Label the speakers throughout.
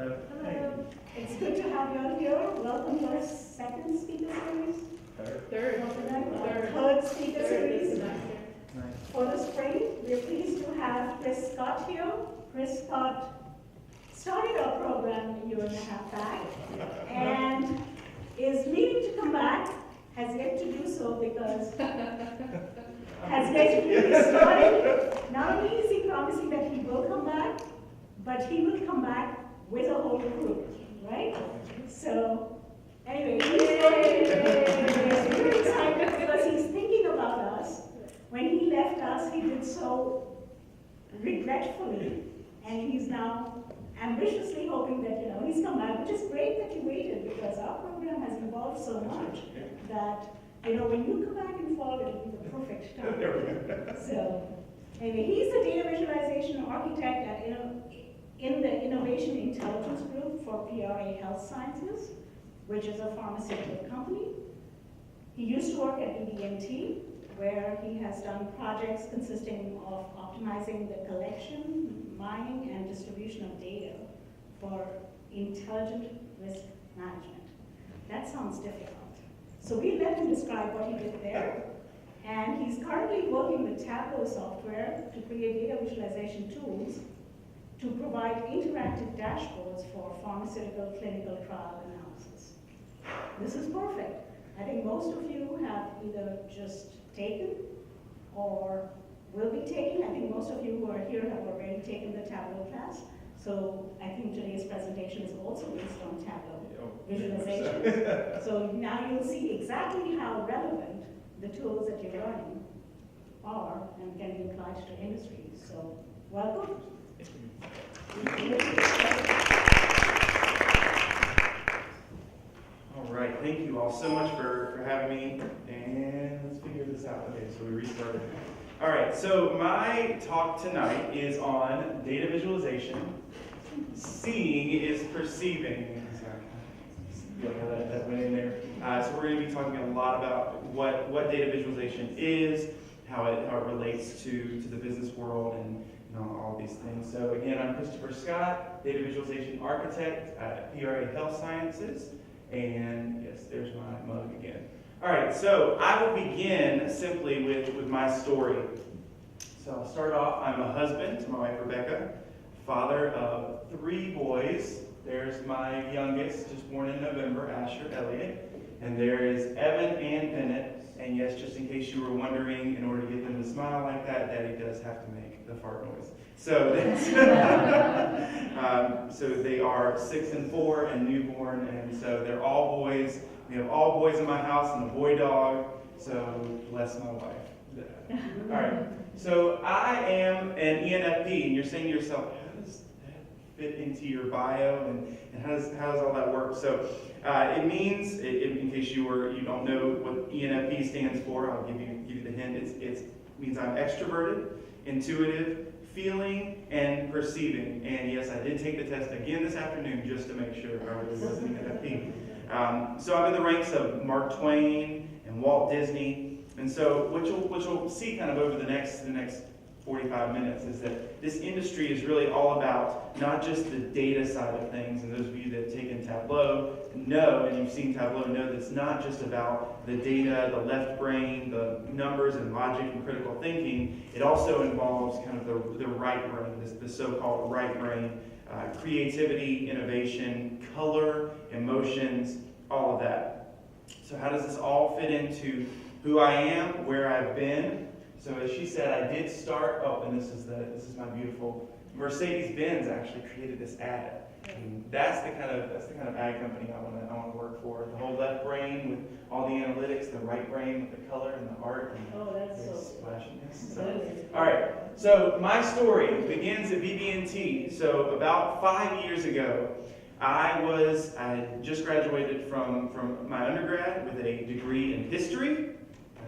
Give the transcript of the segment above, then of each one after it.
Speaker 1: Hello.
Speaker 2: Hello. It's good to have you all here. Welcome to our second speaker series. Third speaker series.
Speaker 1: Nice.
Speaker 2: For the spring, we're pleased to have Chris Scott here. Chris Scott started our program a year and a half back and is leaving to come back, has yet to do so because has yet to be started. Not only is he promising that he will come back, but he will come back with a whole group, right? So, anyway, he's very excited because he's thinking about us. When he left us, he did so regretfully, and he's now ambitiously hoping that, he's come back, which is great that you waited because our program has evolved so much that, when you come back in fall, it'll be the perfect time.
Speaker 1: There we go.
Speaker 2: So, anyway, he's the data visualization architect in the Innovation Intelligence Group for PRA Health Sciences, which is a pharmaceutical company. He used to work at BB&T, where he has done projects consisting of optimizing the collection, mining, and distribution of data for intelligent risk management. That sounds difficult. So we let him describe what he did there. And he's currently working with Tableau Software to create data visualization tools to provide interactive dashboards for pharmaceutical clinical trial analysis. This is perfect. I think most of you have either just taken or will be taking. I think most of you who are here have already taken the Tableau class. So I think today's presentation is also based on Tableau visualization. So now you'll see exactly how relevant the tools that you're learning are and can be applied to industries. So welcome.
Speaker 1: All right, thank you all so much for having me, and let's figure this out. Okay, so we restarted. All right, so my talk tonight is on data visualization. Seeing is perceiving. Yeah, that went in there. So we're going to be talking a lot about what data visualization is, how it relates to the business world, and all these things. So again, I'm Christopher Scott, data visualization architect at PRA Health Sciences. And yes, there's my mug again. All right, so I will begin simply with my story. So I'll start off, I'm a husband to my wife Rebecca, father of 3 boys. There's my youngest, just born in November, Asher Elliott. And there is Evan and Bennett. And yes, just in case you were wondering, in order to get them to smile like that, Daddy does have to make the fart noise. So that's so they are 6 and 4 and newborn, and so they're all boys. We have all boys in my house and a boy dog. So bless my wife. All right. So I am an ENFP, and you're saying to yourself, how does that fit into your bio, and how does all that work? So it means, in case you don't know what ENFP stands for, I'll give you the hint. It means I'm extroverted, intuitive, feeling, and perceiving. And yes, I did take the test again this afternoon just to make sure I really wasn't ENFP. So I'm in the ranks of Mark Twain and Walt Disney. And so what you'll see kind of over the next 45 minutes is that this industry is really all about not just the data side of things, and those of you that have taken Tableau know, and you've seen Tableau, know that it's not just about the data, the left brain, the numbers and logic and critical thinking. It also involves kind of the right brain, the so-called right brain, creativity, innovation, color, emotions, all of that. So how does this all fit into who I am, where I've been? So as she said, I did start. Oh, and this is my beautiful Mercedes-Benz actually created this ad. And that's the kind of ad company I want to work for. The whole left brain with all the analytics, the right brain with the color and the art and
Speaker 2: that's so
Speaker 1: splashiness. So, all right. So my story begins at BB&T. So about 5 years ago, I just graduated from my undergrad with a degree in history.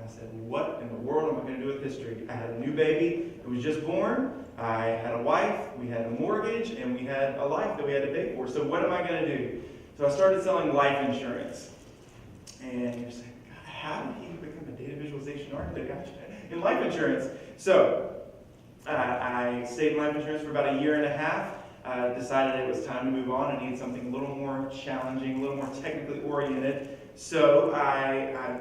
Speaker 1: I said, what in the world am I going to do with history? I had a new baby who was just born. I had a wife. We had a mortgage. And we had a life that we had to pay for. So what am I going to do? So I started selling life insurance. And you're saying, God, how did he become a data visualization architect in life insurance? So I stayed in life insurance for about a year and a half. decided it was time to move on and need something a little more challenging, a little more technically oriented. So I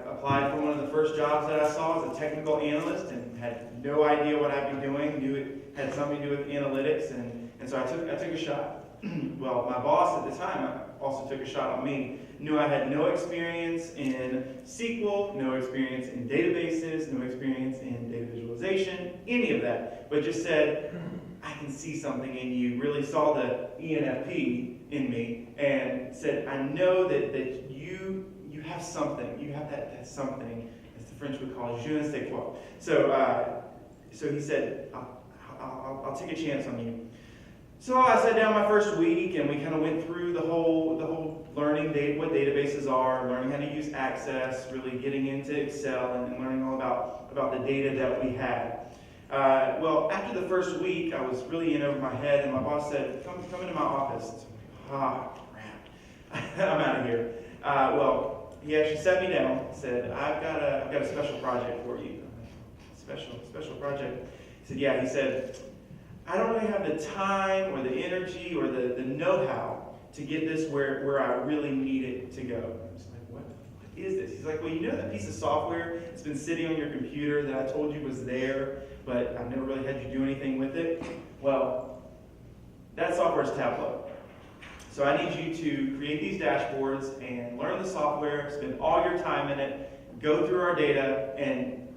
Speaker 1: applied for one of the first jobs that I saw as a technical analyst and had no idea what I'd be doing, knew it had something to do with analytics, and so I took a shot. Well, my boss at the time also took a shot on me, knew I had no experience in SQL, no experience in databases, no experience in data visualization, any of that, but just said, I can see something in you, really saw the ENFP in me, and said, I know that you have something, you have that something, as the French would call je ne sais quoi. So he said, I'll take a chance on you. So I sat down my first week, and we kind of went through the whole learning what databases are, learning how to use Access, really getting into Excel, and learning all about the data that we had. Well, after the first week, I was really in over my head, and my boss said, "Come into my office." So I'm like, crap, I'm out of here. Well, he actually sat me down and said, "I've got a special project for you." I'm like, special project. He said, "Yeah." He said, I don't really have the time or the energy or the know-how to get this where I really need it to go. I was like, what is this? He's like, well, you know that piece of software that's been sitting on your computer that I told you was there, but I've never really had you do anything with it? Well, that software is Tableau. So I need you to create these dashboards and learn the software, spend all your time in it, go through our data, and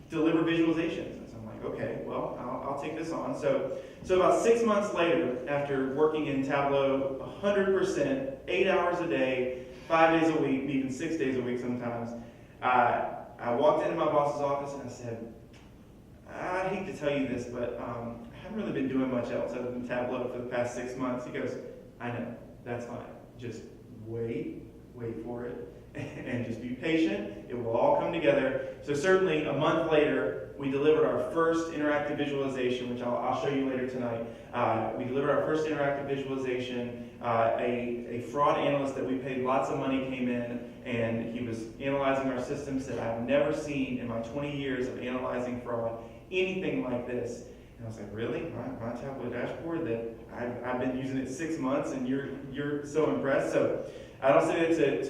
Speaker 1: deliver visualizations. Okay, well, I'll take this on. So about 6 months later, after working in Tableau 100%, 8 hours a day, 5 days a week, even 6 days a week sometimes, I walked into my boss's office and I said, I hate to tell you this, but I haven't really been doing much else other than Tableau for the past 6 months. He goes, I know, that's fine. Just wait for it, and just be patient. It will all come together. So certainly a month later, we delivered our first interactive visualization, which I'll show you later tonight. We delivered our first interactive visualization. A fraud analyst that we paid lots of money came in, and he was analyzing our system, said, I've never seen in my 20 years of analyzing fraud anything like this. And I was like, really? My Tableau dashboard that I've been using it 6 months, and you're so impressed? So I don't say that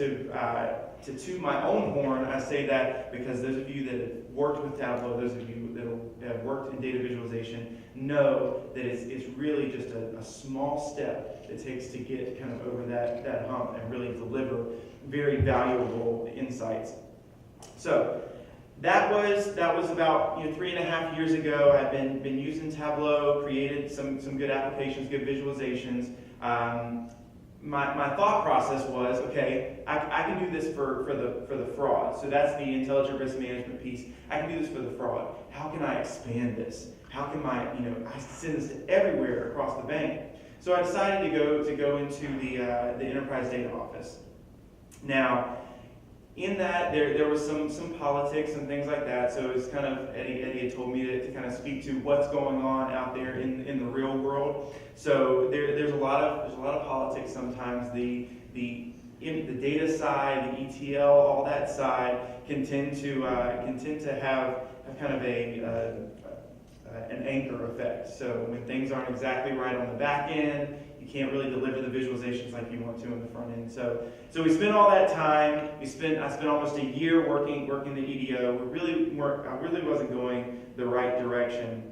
Speaker 1: to toot my own horn. I say that because those of you that have worked with Tableau, those of you that have worked in data visualization, know that it's really just a small step it takes to get kind of over that hump and really deliver very valuable insights. So that was about 3.5 years ago. I've been using Tableau, created some good applications, good visualizations. My thought process was, okay, I can do this for the fraud. So that's the intelligent risk management piece. I can do this for the fraud. How can I expand this? How can I send this to everywhere across the bank? So I decided to go into the enterprise data office. Now, in that, there was some politics and things like that. So it's kind of Eddie had told me to kind of speak to what's going on out there in the real world. So there's a lot of politics sometimes. The data side, the ETL, all that side can tend to have kind of an anchor effect. So when things aren't exactly right on the back end, you can't really deliver the visualizations like you want to in the front end. So we spent all that time. I spent almost a year working the EDO. I really wasn't going the right direction.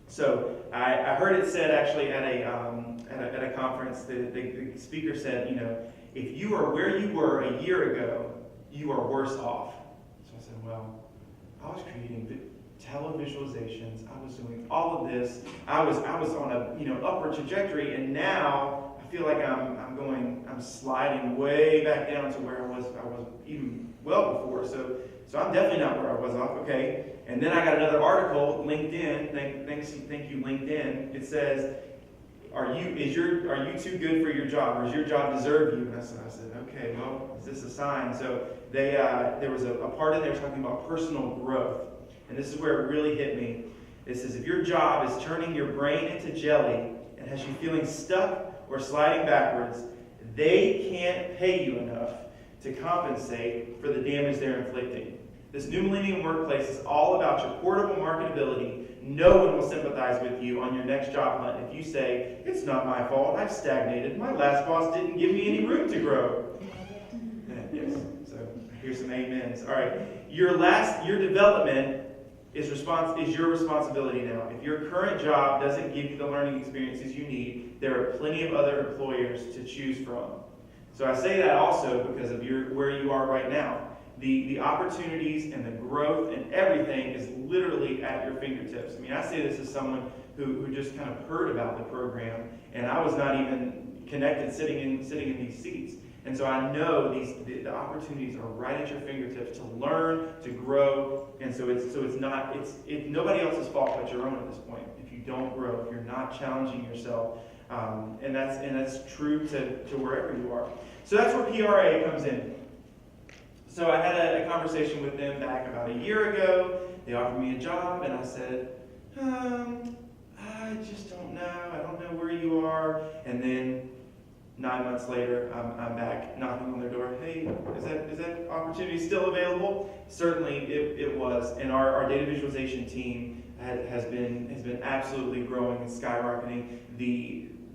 Speaker 1: So I heard it said actually at a conference. The speaker said, if you are where you were a year ago, you are worse off. So I said, well, I was creating Tableau visualizations. I was doing all of this. I was on a upward trajectory, and now I feel like I'm sliding way back down to where I was even well before. So I'm definitely not where I was off. Okay. And then I got another article, LinkedIn. Thank you, LinkedIn. It says, Are you too good for your job, or does your job deserve you? And I said, okay, well, is this a sign? So there was a part in there talking about personal growth. And this is where it really hit me. It says, if your job is turning your brain into jelly and has you feeling stuck or sliding backwards, they can't pay you enough to compensate for the damage they're inflicting. This new millennium workplace is all about your portable marketability, No one will sympathize with you on your next job hunt if you say, it's not my fault, I've stagnated. My last boss didn't give me any room to grow. Yes, so here's some amens. All right, your development is your responsibility now. If your current job doesn't give you the learning experiences you need, there are plenty of other employers to choose from. So I say that also because of where you are right now. The opportunities and the growth and everything is literally at your fingertips. I mean, I say this as someone who just kind of heard about the program, and I was not even connected sitting in these seats. And so I know the opportunities are right at your fingertips to learn, to grow, and so it's nobody else's fault but your own at this point. If you don't grow, if you're not challenging yourself, and that's true to wherever you are. So that's where PRA comes in. So I had a conversation with them back about a year ago. They offered me a job, and I said, I just don't know. I don't know where you are. And then 9 months later, I'm back knocking on their door. Hey, is that opportunity still available? Certainly, it was. And our data visualization team has been absolutely growing and skyrocketing.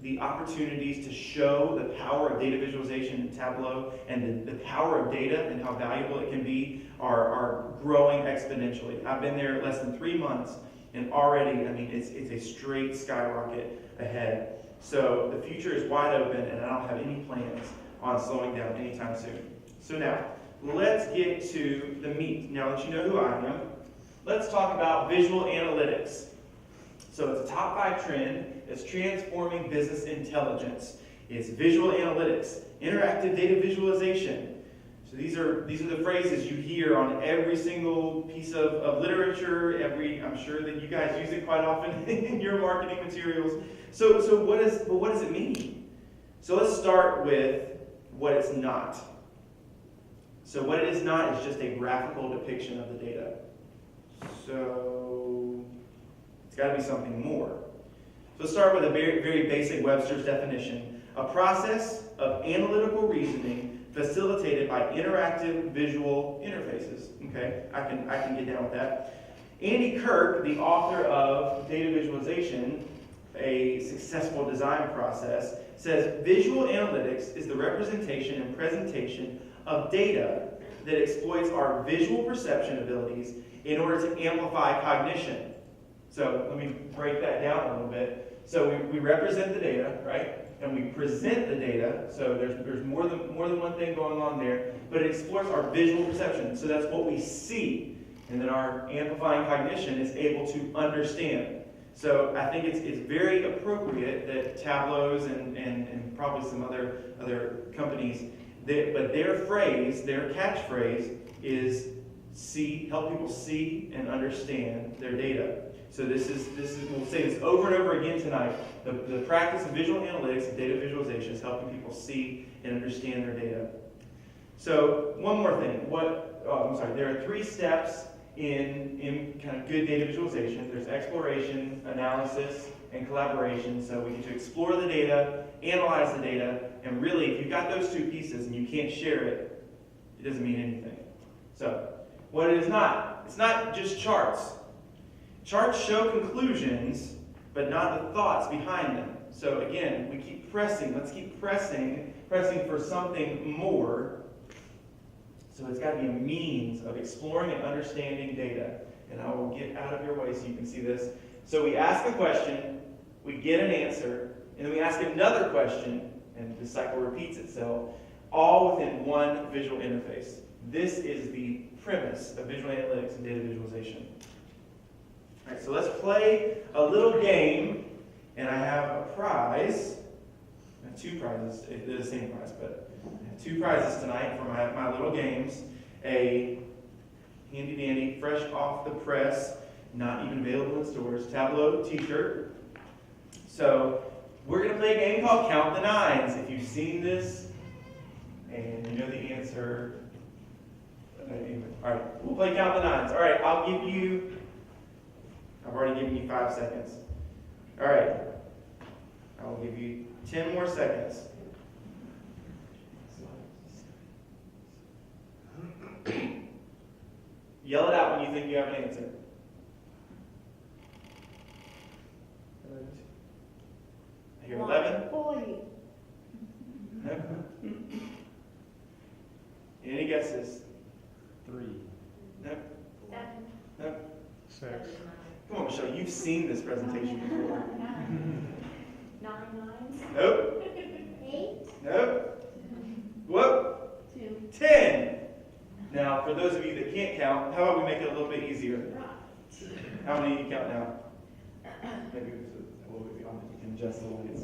Speaker 1: The opportunities to show the power of data visualization in Tableau and the power of data and how valuable it can be are growing exponentially. I've been there less than 3 months, and already, I mean, it's a straight skyrocket ahead. So the future is wide open, and I don't have any plans on slowing down anytime soon. So now, let's get to the meat. Now that you know who I am, let's talk about visual analytics. So it's a top 5 trend that's transforming business intelligence. It's visual analytics, interactive data visualization. So these are the phrases you hear on every single piece of literature. I'm sure that you guys use it quite often in your marketing materials. So what does it mean? So let's start with what it's not. So what it is not is just a graphical depiction of the data. So it's got to be something more. So let's start with a very, very basic Webster's definition. A process of analytical reasoning facilitated by interactive visual interfaces. Okay, I can get down with that. Andy Kirk, the author of Data Visualization, a successful design process, says visual analytics is the representation and presentation of data that exploits our visual perception abilities in order to amplify cognition. So let me break that down a little bit. So we represent the data, right? And we present the data. So there's more than one thing going on there, but it explores our visual perception. So that's what we see, and then our amplifying cognition is able to understand. So I think it's very appropriate that Tableau's and probably some other companies, but their catchphrase is help people see and understand their data. So this is we'll say this over and over again tonight. The practice of visual analytics and data visualization is helping people see and understand their data. So one more thing. There are 3 steps in kind of good data visualization. There's exploration, analysis, and collaboration. So we get to explore the data, analyze the data, and really, if you've got those 2 pieces and you can't share it, it doesn't mean anything. So what it is not, it's not just charts. Charts show conclusions, but not the thoughts behind them. So again, we keep pressing. Let's keep pressing for something more. So it's got to be a means of exploring and understanding data. And I will get out of your way so you can see this. So we ask a question, we get an answer, and then we ask another question, and the cycle repeats itself, all within one visual interface. This is the premise of visual analytics and data visualization. All right, so let's play a little game, and I have a prize. I have 2 prizes. They're the same prize, but I have 2 prizes tonight for my little games. A handy dandy, fresh off the press, not even available in stores, Tableau t-shirt. So we're going to play a game called Count the Nines. If you've seen this and you know the answer. Anyway, all right, we'll play Count the Nines. All right, I've already given you 5 seconds. All right, I will give you 10 more seconds. Yell it out when you think you have an answer. You're 11?
Speaker 2: 40.
Speaker 1: Nope. Any guesses?
Speaker 3: 3.
Speaker 1: Nope.
Speaker 2: 7.
Speaker 1: Nope.
Speaker 3: 6.
Speaker 1: Come on, Michelle, you've seen this presentation before.
Speaker 2: 9 nines.
Speaker 1: Nope.
Speaker 2: 8.
Speaker 1: Nope. Whoop.
Speaker 2: 2.
Speaker 1: 10. Now, for those of you that can't count, how about we make it a little bit easier? How many do you count now? Maybe a little bit beyond that. You can adjust the lights.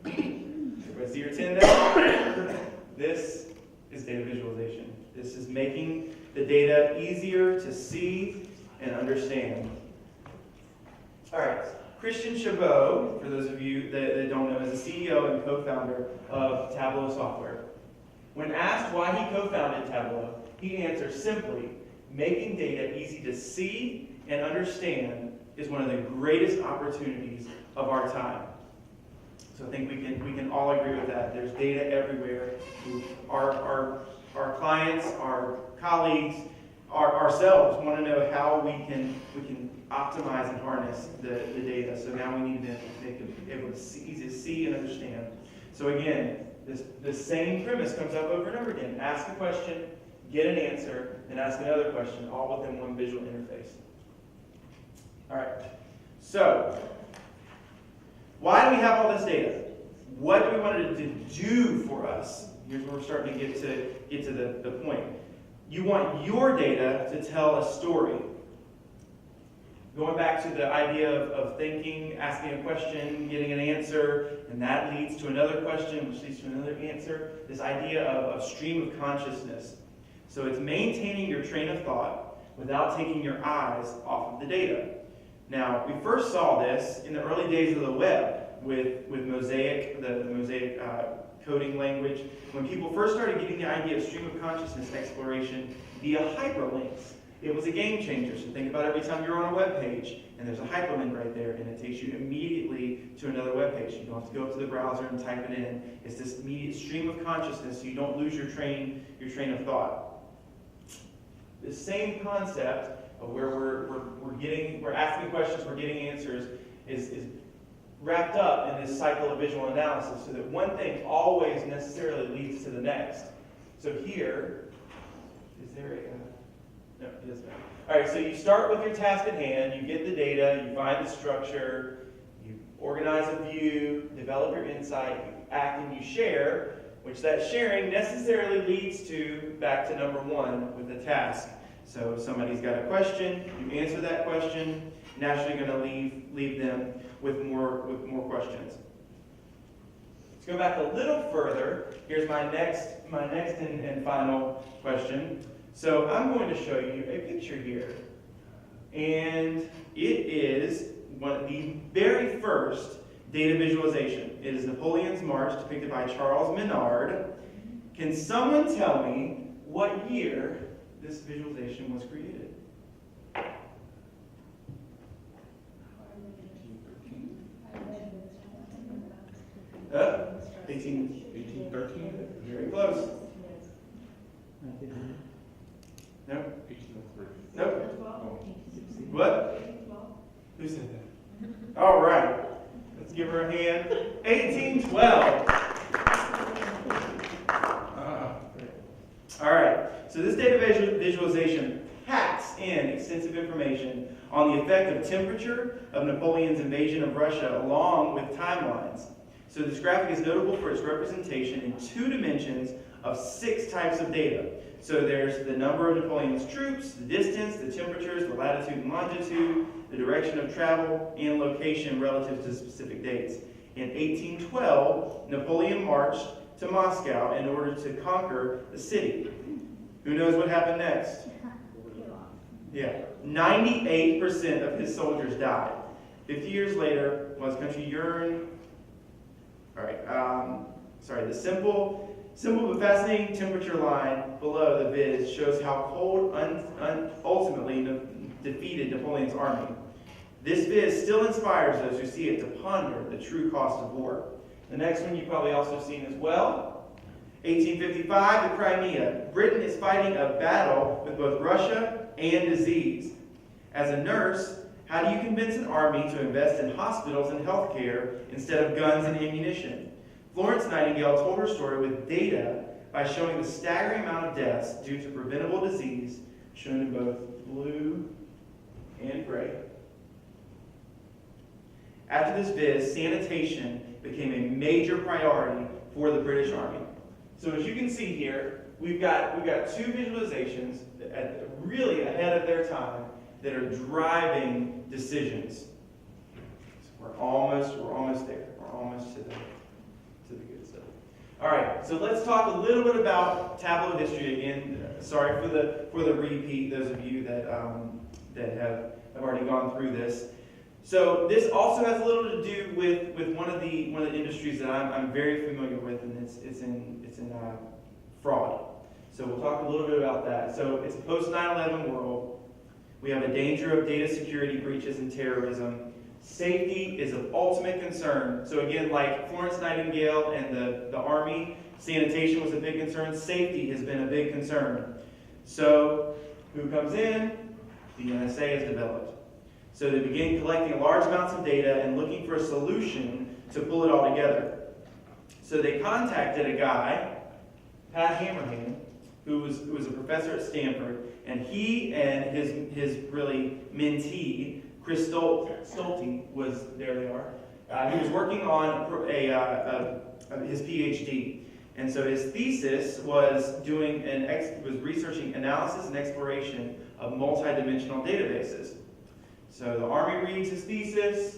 Speaker 1: Everybody see your 10 now? This is data visualization. This is making the data easier to see and understand. All right. Christian Chabot, for those of you that don't know, is the CEO and co-founder of Tableau Software. When asked why he co-founded Tableau, he answers simply, making data easy to see and understand is one of the greatest opportunities of our time. So I think we can all agree with that. There's data everywhere. Our clients, our colleagues, ourselves want to know how we can optimize and harness the data. So now we need to make it able to easy to see and understand. So again, the same premise comes up over and over again. Ask a question, get an answer, and ask another question, all within one visual interface. All right. So why do we have all this data? What do we want it to do for us? Here's where we're starting to get to the point. You want your data to tell a story. Going back to the idea of thinking, asking a question, getting an answer, and that leads to another question, which leads to another answer. This idea of stream of consciousness. So it's maintaining your train of thought without taking your eyes off of the data. Now, we first saw this in the early days of the web with Mosaic, the Mosaic coding language. When people first started getting the idea of stream of consciousness exploration via hyperlinks, it was a game changer. So think about every time you're on a web page and there's a hyperlink right there and it takes you immediately to another web page. You don't have to go up to the browser and type it in. It's this immediate stream of consciousness so you don't lose your train of thought. The same concept of where we're asking questions, we're getting answers is wrapped up in this cycle of visual analysis so that one thing always necessarily leads to the next. So here, is there no, it doesn't matter. All right, so you start with your task at hand, you get the data, you find the structure, you organize a view, develop your insight, you act and you share, which that sharing necessarily leads to back to number 1 with the task. So if somebody's got a question, you answer that question, naturally going to leave them with more questions. Let's go back a little further. Here's my next and final question. So I'm going to show you a picture here. And it is the very first data visualization. It is Napoleon's March, depicted by Charles Minard. Can someone tell me what year this visualization was created?
Speaker 3: 1813?
Speaker 1: Very close. No?
Speaker 3: 1803.
Speaker 1: Nope. What? Who said that? All right. Let's give her a hand. 1812. All right. So this data visualization packs in extensive information on the effect of temperature of Napoleon's invasion of Russia along with timelines. So this graphic is notable for its representation in 2 dimensions of 6 types of data. So there's the number of Napoleon's troops, the distance, the temperatures, the latitude and longitude, the direction of travel, and location relative to specific dates. In 1812, Napoleon marched to Moscow in order to conquer the city. Who knows what happened next? Yeah, 98% of his soldiers died. 50 years later, while his country yearned. All right, the simple but fascinating temperature line below the viz shows how cold ultimately defeated Napoleon's army. This viz still inspires those who see it to ponder the true cost of war. The next one you've probably also seen as well. 1855, the Crimea. Britain is fighting a battle with both Russia and disease. As a nurse, How do you convince an army to invest in hospitals and healthcare instead of guns and ammunition? Florence Nightingale told her story with data by showing the staggering amount of deaths due to preventable disease, shown in both blue and gray. After this viz, sanitation became a major priority for the British Army. So as you can see here, we've got two visualizations really ahead of their time that are driving decisions. So we're almost there. We're almost to the good stuff. All right, so let's talk a little bit about Tableau history again. Sorry for the repeat, those of you that have already gone through this. So this also has a little to do with one of the industries that I'm very familiar with, and it's in fraud. So we'll talk a little bit about that. So it's a post 9/11 world. We have a danger of data security breaches and terrorism. Safety is of ultimate concern. So again, like Florence Nightingale and the Army, sanitation was a big concern. Safety has been a big concern. So who comes in? The NSA has developed. So they begin collecting large amounts of data and looking for a solution to pull it all together. So they contacted a guy, Pat Hammerhand, who was a professor at Stanford, and he and his really mentee, Chris Stolte, was, there they are. He was working on his PhD. And so his thesis was was researching analysis and exploration of multidimensional databases. So the Army reads his thesis,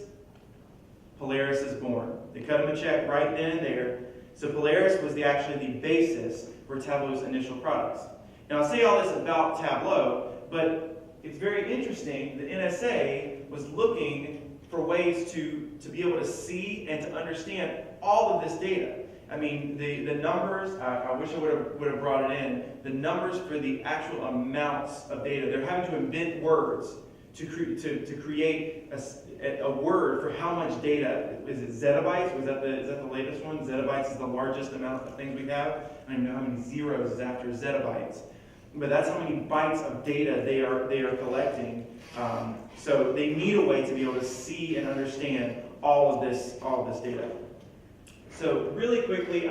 Speaker 1: Polaris is born. They cut him a check right then and there. So Polaris was actually the basis for Tableau's initial products. Now I say all this about Tableau, but it's very interesting. The NSA was looking for ways to be able to see and to understand all of this data. I mean, the numbers, I wish I would have brought it in, the numbers for the actual amounts of data. They're having to invent words to create a word for how much data. Is it zettabytes? Is that the latest one? Zettabytes is the largest amount of things we have. I don't even know how many zeros is after zettabytes. But that's how many bytes of data they are collecting. So they need a way to be able to see and understand all of this data. So really quickly,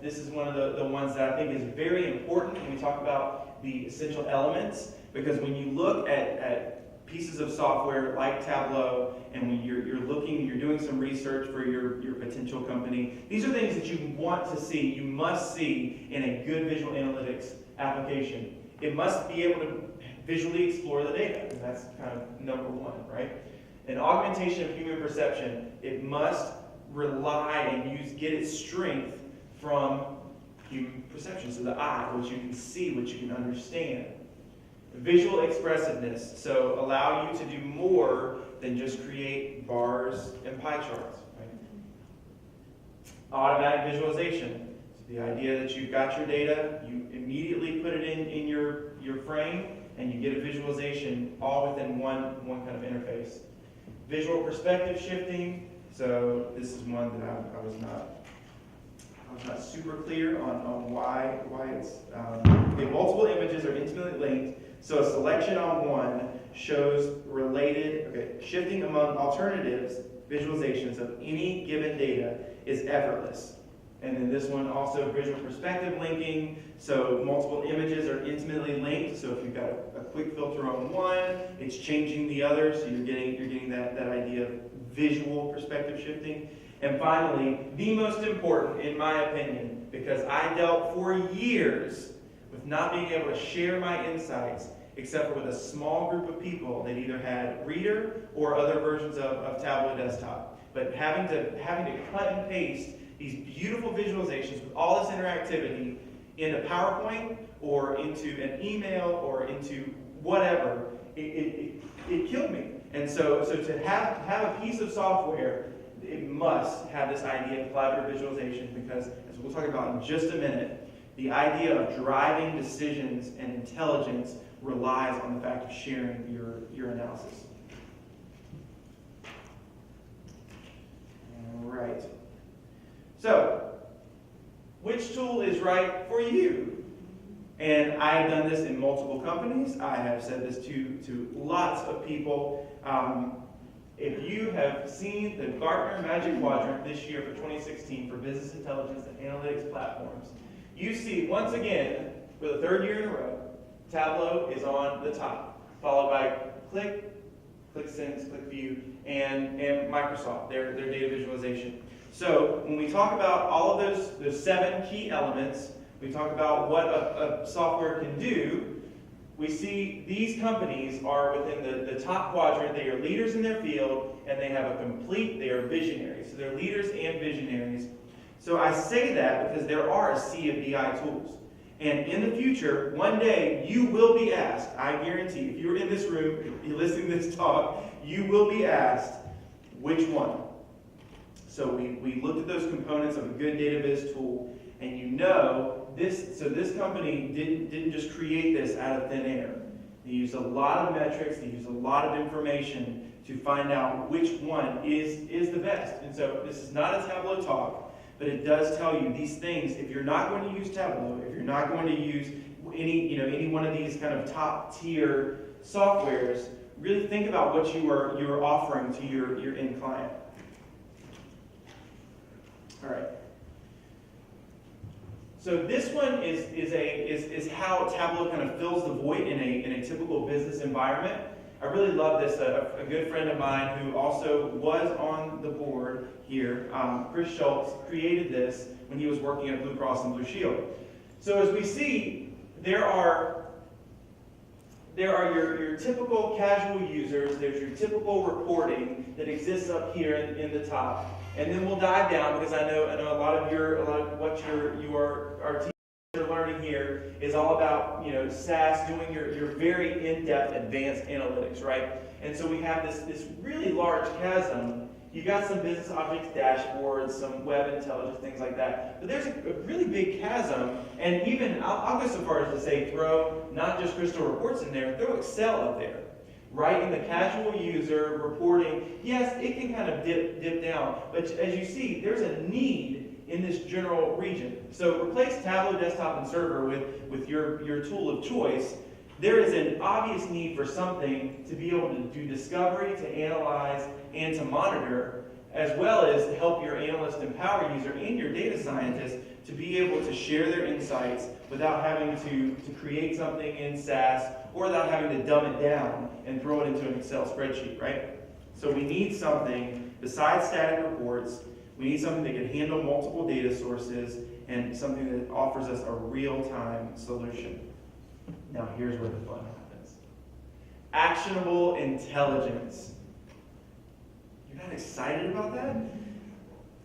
Speaker 1: this is one of the ones that I think is very important when we talk about the essential elements, because when you look at pieces of software like Tableau, and when you're doing some research for your potential company, these are things that you want to see, you must see in a good visual analytics application. It must be able to visually explore the data, and that's kind of number one, right? An augmentation of human perception, it must rely and get its strength from human perception, so the eye, what you can see, what you can understand. Visual expressiveness, so allow you to do more than just create bars and pie charts. Right? Automatic visualization, so the idea that you've got your data, you immediately put it in your frame, and you get a visualization all within one kind of interface. Visual perspective shifting, so this is one that I was not super clear on why it's multiple images are intimately linked. So a selection on one shows shifting among alternatives, visualizations of any given data is effortless. And then this one also visual perspective linking, so multiple images are intimately linked. So if you've got a quick filter on one, it's changing the other, so you're getting that idea of visual perspective shifting. And finally, the most important, in my opinion, because I dealt for years with not being able to share my insights except for with a small group of people that either had Reader or other versions of Tableau Desktop. But having to cut and paste these beautiful visualizations with all this interactivity into PowerPoint or into an email or into whatever, it killed me. And so to have a piece of software, it must have this idea of collaborative visualization, because, as we'll talk about in just a minute, the idea of driving decisions and intelligence relies on the fact of sharing your analysis. All right. So, which tool is right for you? And I have done this in multiple companies. I have said this to lots of people. If you have seen the Gartner Magic Quadrant this year for 2016 for business intelligence and analytics platforms, you see, once again, for the third year in a row, Tableau is on the top, followed by ClickSense, ClickView, and Microsoft, their data visualization. So when we talk about all of those 7 key elements, we talk about what a software can do, we see these companies are within the top quadrant. They are leaders in their field, and they have they are visionaries. So they're leaders and visionaries. So I say that because there are a sea of BI tools. And in the future, one day, you will be asked, I guarantee, if you're in this room, if you're listening to this talk, you will be asked, which one? So we looked at those components of a good data viz tool, and you know, this company didn't just create this out of thin air. They used a lot of metrics, they used a lot of information to find out which one is the best. And so this is not a Tableau talk, but it does tell you these things. If you're not going to use Tableau, if you're not going to use any one of these kind of top tier softwares, really think about what you are offering to your end client. All right. So this one is how Tableau kind of fills the void in a typical business environment. I really love this. A good friend of mine who also was on the board here, Chris Schultz, created this when he was working at Blue Cross and Blue Shield. So as we see, there are your typical casual users. There's your typical reporting that exists up here in the top, and then we'll dive down because I know a lot of what our teachers are learning here is all about SAS, doing your very in-depth advanced analytics, right? And so we have this really large chasm. You got some business objects, dashboards, some web intelligence, things like that. But there's a really big chasm, and even I'll go so far as to say throw not just Crystal Reports in there, throw Excel up there, right? In the casual user reporting, yes, it can kind of dip down, but as you see, there's a need in this general region. So replace Tableau Desktop and Server with your tool of choice. There is an obvious need for something to be able to do discovery, to analyze, and to monitor, as well as to help your analyst and power user and your data scientist to be able to share their insights without having to create something in SAS or without having to dumb it down and throw it into an Excel spreadsheet, right? So we need something besides static reports. We need something that can handle multiple data sources and something that offers us a real-time solution. Now here's where the fun happens. Actionable intelligence. You're not excited about that?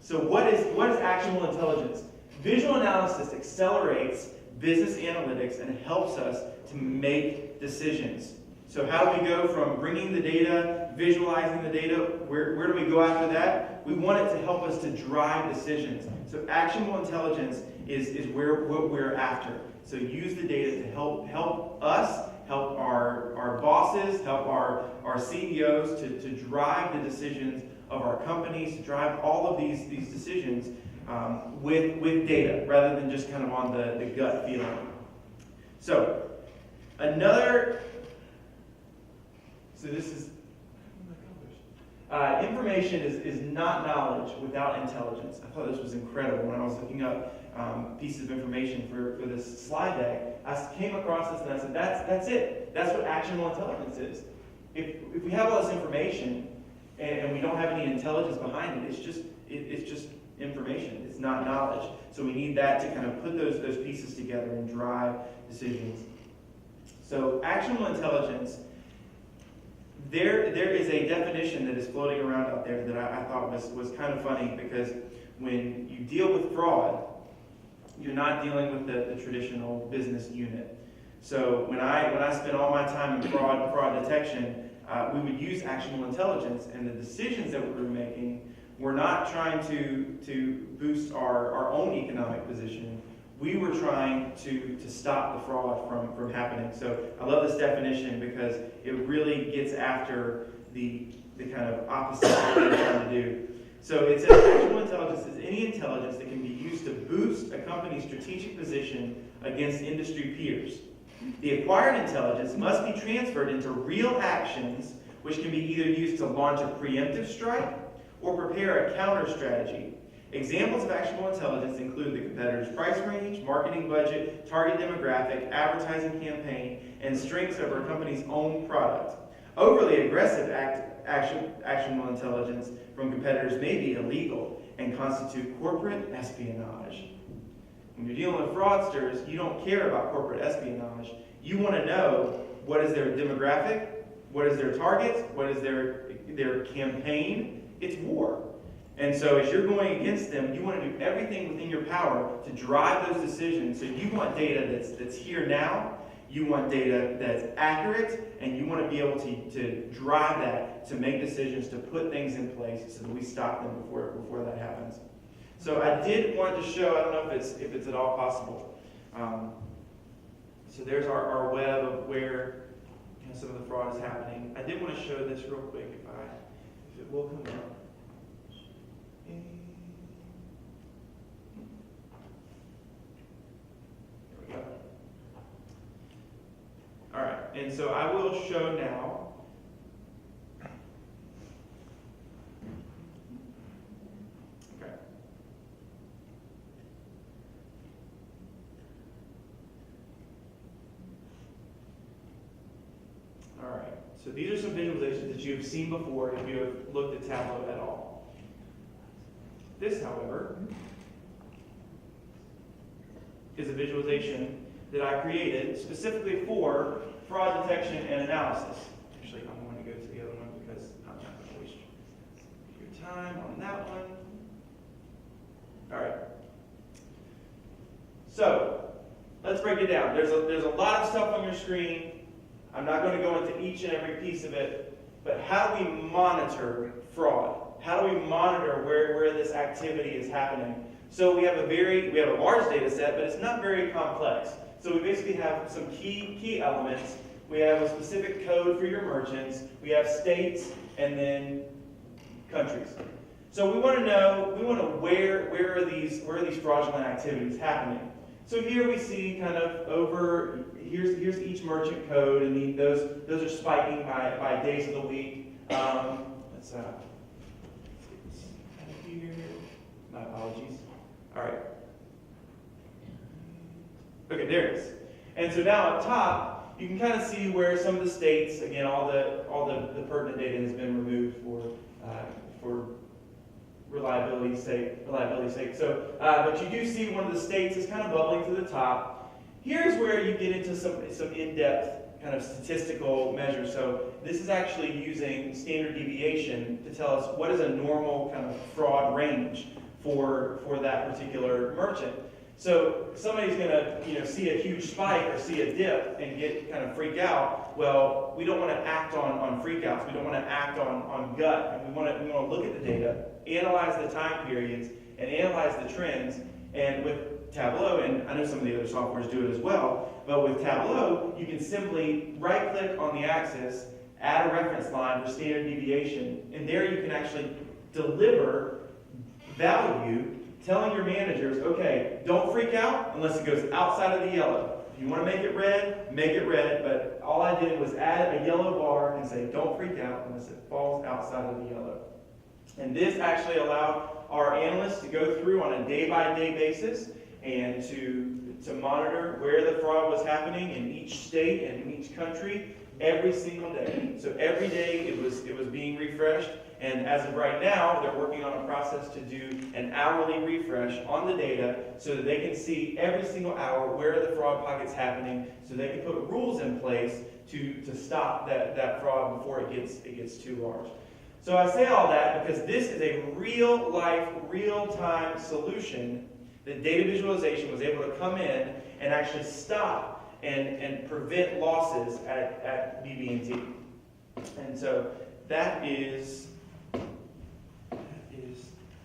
Speaker 1: So what is actionable intelligence? Visual analysis accelerates business analytics and helps us to make decisions. So how do we go from bringing the data, visualizing the data, where do we go after that? We want it to help us to drive decisions. So actionable intelligence is what we're after. So use the data to help us, help our bosses, help our CEOs to drive the decisions of our companies, to drive all of these decisions with data rather than just kind of on the gut feeling. So this is information is not knowledge without intelligence. I thought this was incredible when I was looking up pieces of information for this slide deck. I came across this and I said, that's it. That's what actionable intelligence is. If we have all this information and we don't have any intelligence behind it, it's just information. It's not knowledge. So we need that to kind of put those pieces together and drive decisions. So actionable intelligence. There is a definition that is floating around out there that I thought was kind of funny, because when you deal with fraud, you're not dealing with the traditional business unit. So when I spent all my time in fraud detection, we would use actionable intelligence, and the decisions that we were making were not trying to boost our own economic position. We were trying to stop the fraud from happening. So I love this definition because it really gets after the kind of opposite of what we're trying to do. So it says actionable intelligence is any intelligence that can be used to boost a company's strategic position against industry peers. The acquired intelligence must be transferred into real actions, which can be either used to launch a preemptive strike or prepare a counter strategy. Examples of actionable intelligence include the competitor's price range, marketing budget, target demographic, advertising campaign, and strengths of our company's own product. Overly aggressive actionable intelligence from competitors may be illegal and constitute corporate espionage. When you're dealing with fraudsters, you don't care about corporate espionage. You want to know what is their demographic, what is their targets, what is their campaign. It's war. And so as you're going against them, you want to do everything within your power to drive those decisions. So you want data that's here now, you want data that's accurate, and you want to be able to drive that to make decisions, to put things in place so that we stop them before that happens. So I did want to show, I don't know if it's at all possible. So there's our web of where some of the fraud is happening. I did want to show this real quick if it will come up. There we go. All right, and so I will show now. Okay. All right, so these are some visualizations that you have seen before if you have looked at Tableau at all. This, however, is a visualization that I created specifically for fraud detection and analysis. Actually, I'm going to go to the other one because I'm not going to waste your time on that one. All right. So let's break it down. There's a lot of stuff on your screen. I'm not going to go into each and every piece of it, but how do we monitor fraud? How do we monitor where this activity is happening? So we have a large data set, but it's not very complex. So we basically have some key elements. We have a specific code for your merchants. We have states and then countries. So we want to know where are these fraudulent activities happening. So here we see kind of here's each merchant code, and those are spiking by days of the week. Let's here. My apologies. All right. Okay, there it is. And so now up top, you can kind of see where some of the states, again, all the pertinent data has been removed for reliability's sake. So, but you do see one of the states is kind of bubbling to the top. Here's where you get into some in-depth kind of statistical measures. So this is actually using standard deviation to tell us what is a normal kind of fraud range for that particular merchant. So somebody's going to see a huge spike or see a dip and get kind of freak out. Well, we don't want to act on freakouts. We don't want to act on gut. And we want to look at the data, analyze the time periods, and analyze the trends. And with Tableau, and I know some of the other softwares do it as well, but with Tableau, you can simply right-click on the axis, add a reference line for standard deviation, and there you can actually deliver value telling your managers, okay, don't freak out unless it goes outside of the yellow. If you want to make it red, but all I did was add a yellow bar and say, don't freak out unless it falls outside of the yellow. And this actually allowed our analysts to go through on a day-by-day basis and to monitor where the fraud was happening in each state and in each country every single day. So every day it was being refreshed, and as of right now, they're working on a process to do an hourly refresh on the data so that they can see every single hour where are the fraud pockets happening, so they can put rules in place to stop that fraud before it gets too large. So I say all that because this is a real-life, real-time solution that data visualization was able to come in and actually stop and prevent losses at BB&T. And so that is.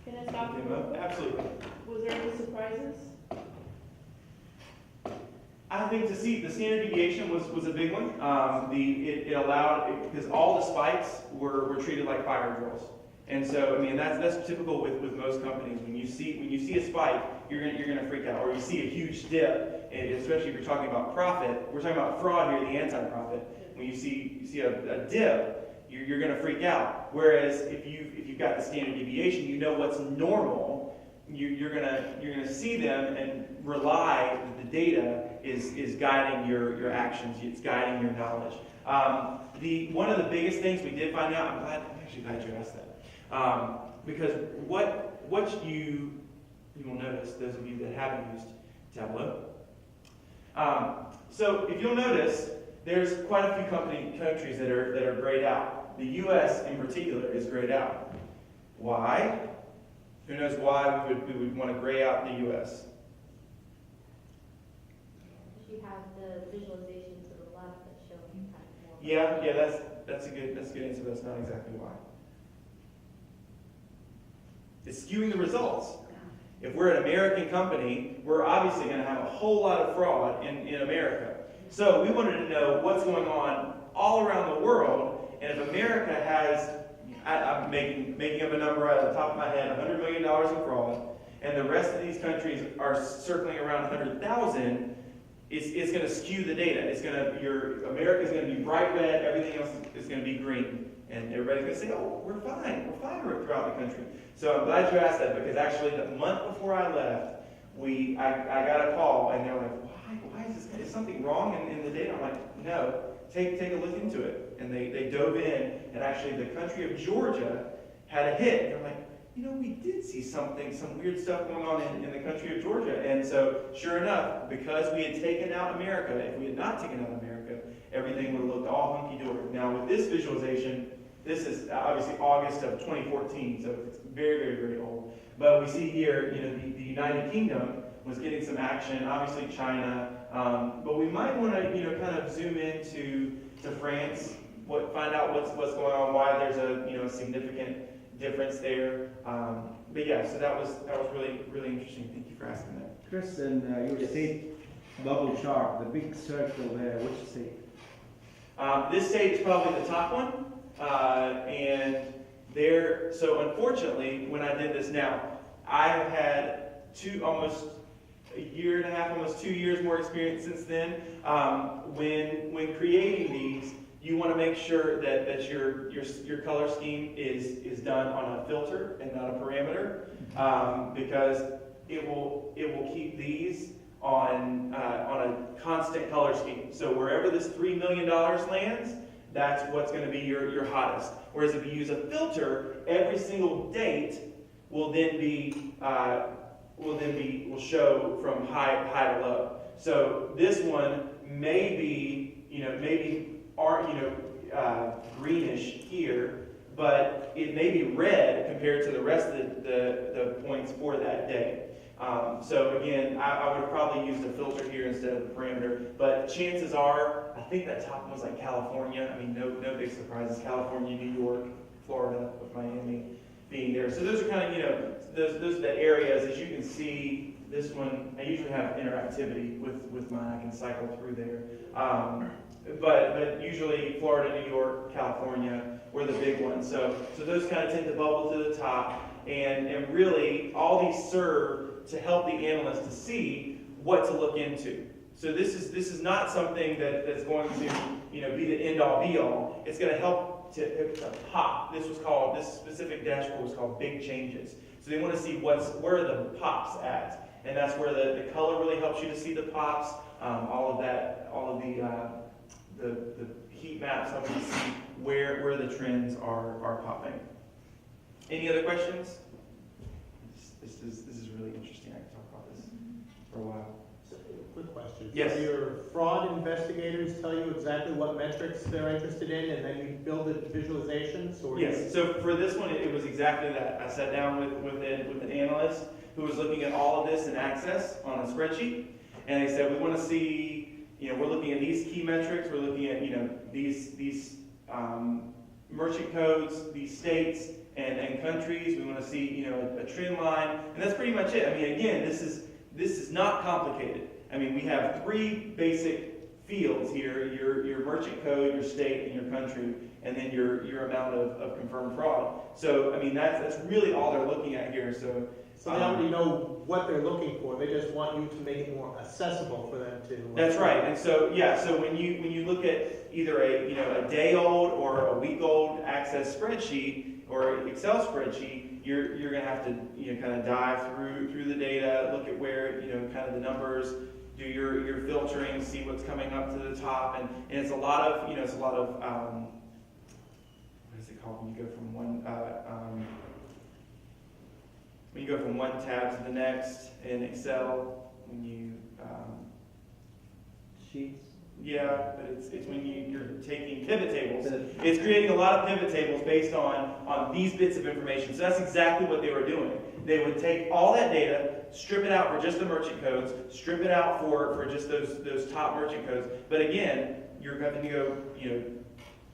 Speaker 4: Can I stop you?
Speaker 1: Absolutely.
Speaker 4: Was there any surprises?
Speaker 1: I think to see the standard deviation was a big one. It allowed, because all the spikes were treated like fire drills. And so, I mean, that's typical with most companies. When you see a spike, you're gonna freak out, or you see a huge dip, and especially if you're talking about profit. We're talking about fraud here, the anti-profit. When you see a dip, you're gonna freak out. Whereas if you've got the standard deviation, you know what's normal. You're gonna see them and rely that the data is guiding your actions. It's guiding your knowledge. One of the biggest things we did find out. I'm actually glad you asked that. Because what you will notice, those of you that haven't used Tableau. So if you'll notice, there's quite a few countries that are grayed out. The U.S. in particular is grayed out. Why? Who knows why we would want to gray out the U.S.?
Speaker 5: You have the visualization to the left that's showing kind of more.
Speaker 1: Yeah, that's a good answer. That's not exactly why. It's skewing the results. If we're an American company, we're obviously going to have a whole lot of fraud in America. So we wanted to know what's going on all around the world, and if America has, I'm making up a number out of the top of my head, $100 million in fraud, and the rest of these countries are circling around 100,000, it's going to skew the data. America's going to be bright red, everything else is going to be green. And everybody's going to say, oh, we're fine throughout the country. So I'm glad you asked that, because actually the month before I left, I got a call, and they're like, why is something wrong in the data? I'm like, no, take a look into it. And they dove in, and actually the country of Georgia had a hit. And they're like, we did see some weird stuff going on in the country of Georgia. And so, sure enough, because we had taken out America, if we had not taken out America, everything would have looked all hunky-dory. Now, with this visualization, this is obviously August of 2014, so it's very, very, very old. But we see here, the United Kingdom was getting some action, obviously China, but we might want to, kind of zoom into France, find out what's going on, why there's a significant difference there. But yeah, so that was really, really interesting. Thank you for asking that.
Speaker 6: Chris, and your state bubble chart, the big circle there, which state?
Speaker 1: This state is probably the top one. So unfortunately, when I did this now, I have had almost a year and a half, almost 2 years more experience since then. When creating these, you want to make sure that your color scheme is done on a filter and not a parameter, because it will keep these on a constant color scheme. So wherever this $3 million lands, that's what's going to be your hottest. Whereas if you use a filter, every single date will show from high to low. So this one may be greenish here, but it may be red compared to the rest of the points for that day. So again, I would probably use the filter here instead of the parameter, but chances are, I think that top one was like California. I mean, no big surprises. California, New York, Florida, with Miami being there. So those are kind of, those are the areas. As you can see, this one, I usually have interactivity with mine. I can cycle through there. But usually Florida, New York, California were the big ones. So those kind of tend to bubble to the top. And really, all these serve to help the analyst to see what to look into. So this is not something that's going to be the end all be all. It's going to help to pop. This specific dashboard was called Big Changes. So they want to see where are the pops at, and that's where the color really helps you to see the pops. All of the heat maps help you to see where the trends are popping. Any other questions? This is really interesting. I can talk about this for a while.
Speaker 7: Quick question.
Speaker 1: Yes.
Speaker 7: So your fraud investigators tell you exactly what metrics they're interested in, and then you build it visualizations? Or
Speaker 1: Yes. So for this one, it was exactly that. I sat down with an analyst who was looking at all of this in Access on a spreadsheet, and they said, we want to see, we're looking at these key metrics. We're looking at, these merchant codes, these states and countries. We want to see, a trend line, and that's pretty much it. I mean, again, this is not complicated. I mean, we have 3 basic fields here, your merchant code, your state, and your country, and then your amount of confirmed fraud. So, I mean, that's really all they're looking at here. So
Speaker 7: So they already know what they're looking for, they just want you to make it more accessible for them to.
Speaker 1: that's right. And so, yeah, so when you look at either a day old or a week old Access spreadsheet or Excel spreadsheet, you're going to have to kind of dive through the data, look at where kind of the numbers, do your filtering, see what's coming up to the top, and it's a lot of what is it called when you go from one tab to the next in Excel, when you
Speaker 6: Sheets.
Speaker 1: yeah, but it's when you're taking pivot tables. It's creating a lot of pivot tables based on these bits of information. So that's exactly what they were doing. They would take all that data, strip it out for just the merchant codes, strip it out for just those top merchant codes. But again, you're going to go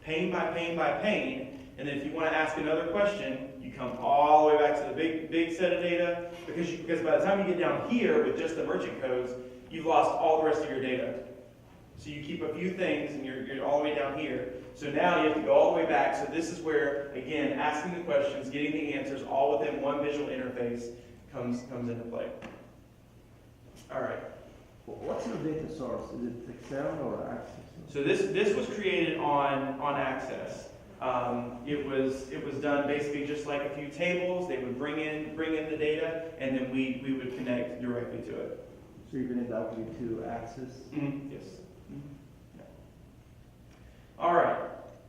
Speaker 1: pane by pane by pane, and then if you want to ask another question, you come all the way back to the big set of data, because by the time you get down here with just the merchant codes, you've lost all the rest of your data. So you keep a few things, and you're all the way down here. So now you have to go all the way back. So this is where, again, asking the questions, getting the answers, all within one visual interface comes into play. All right.
Speaker 6: What's your data source? Is it Excel or Access?
Speaker 1: So this was created on Access. It was done basically just like a few tables. They would bring in the data, and then we would connect directly to it.
Speaker 6: So you connect directly to Access?
Speaker 1: Mm-hmm. Yes. Yeah. All right.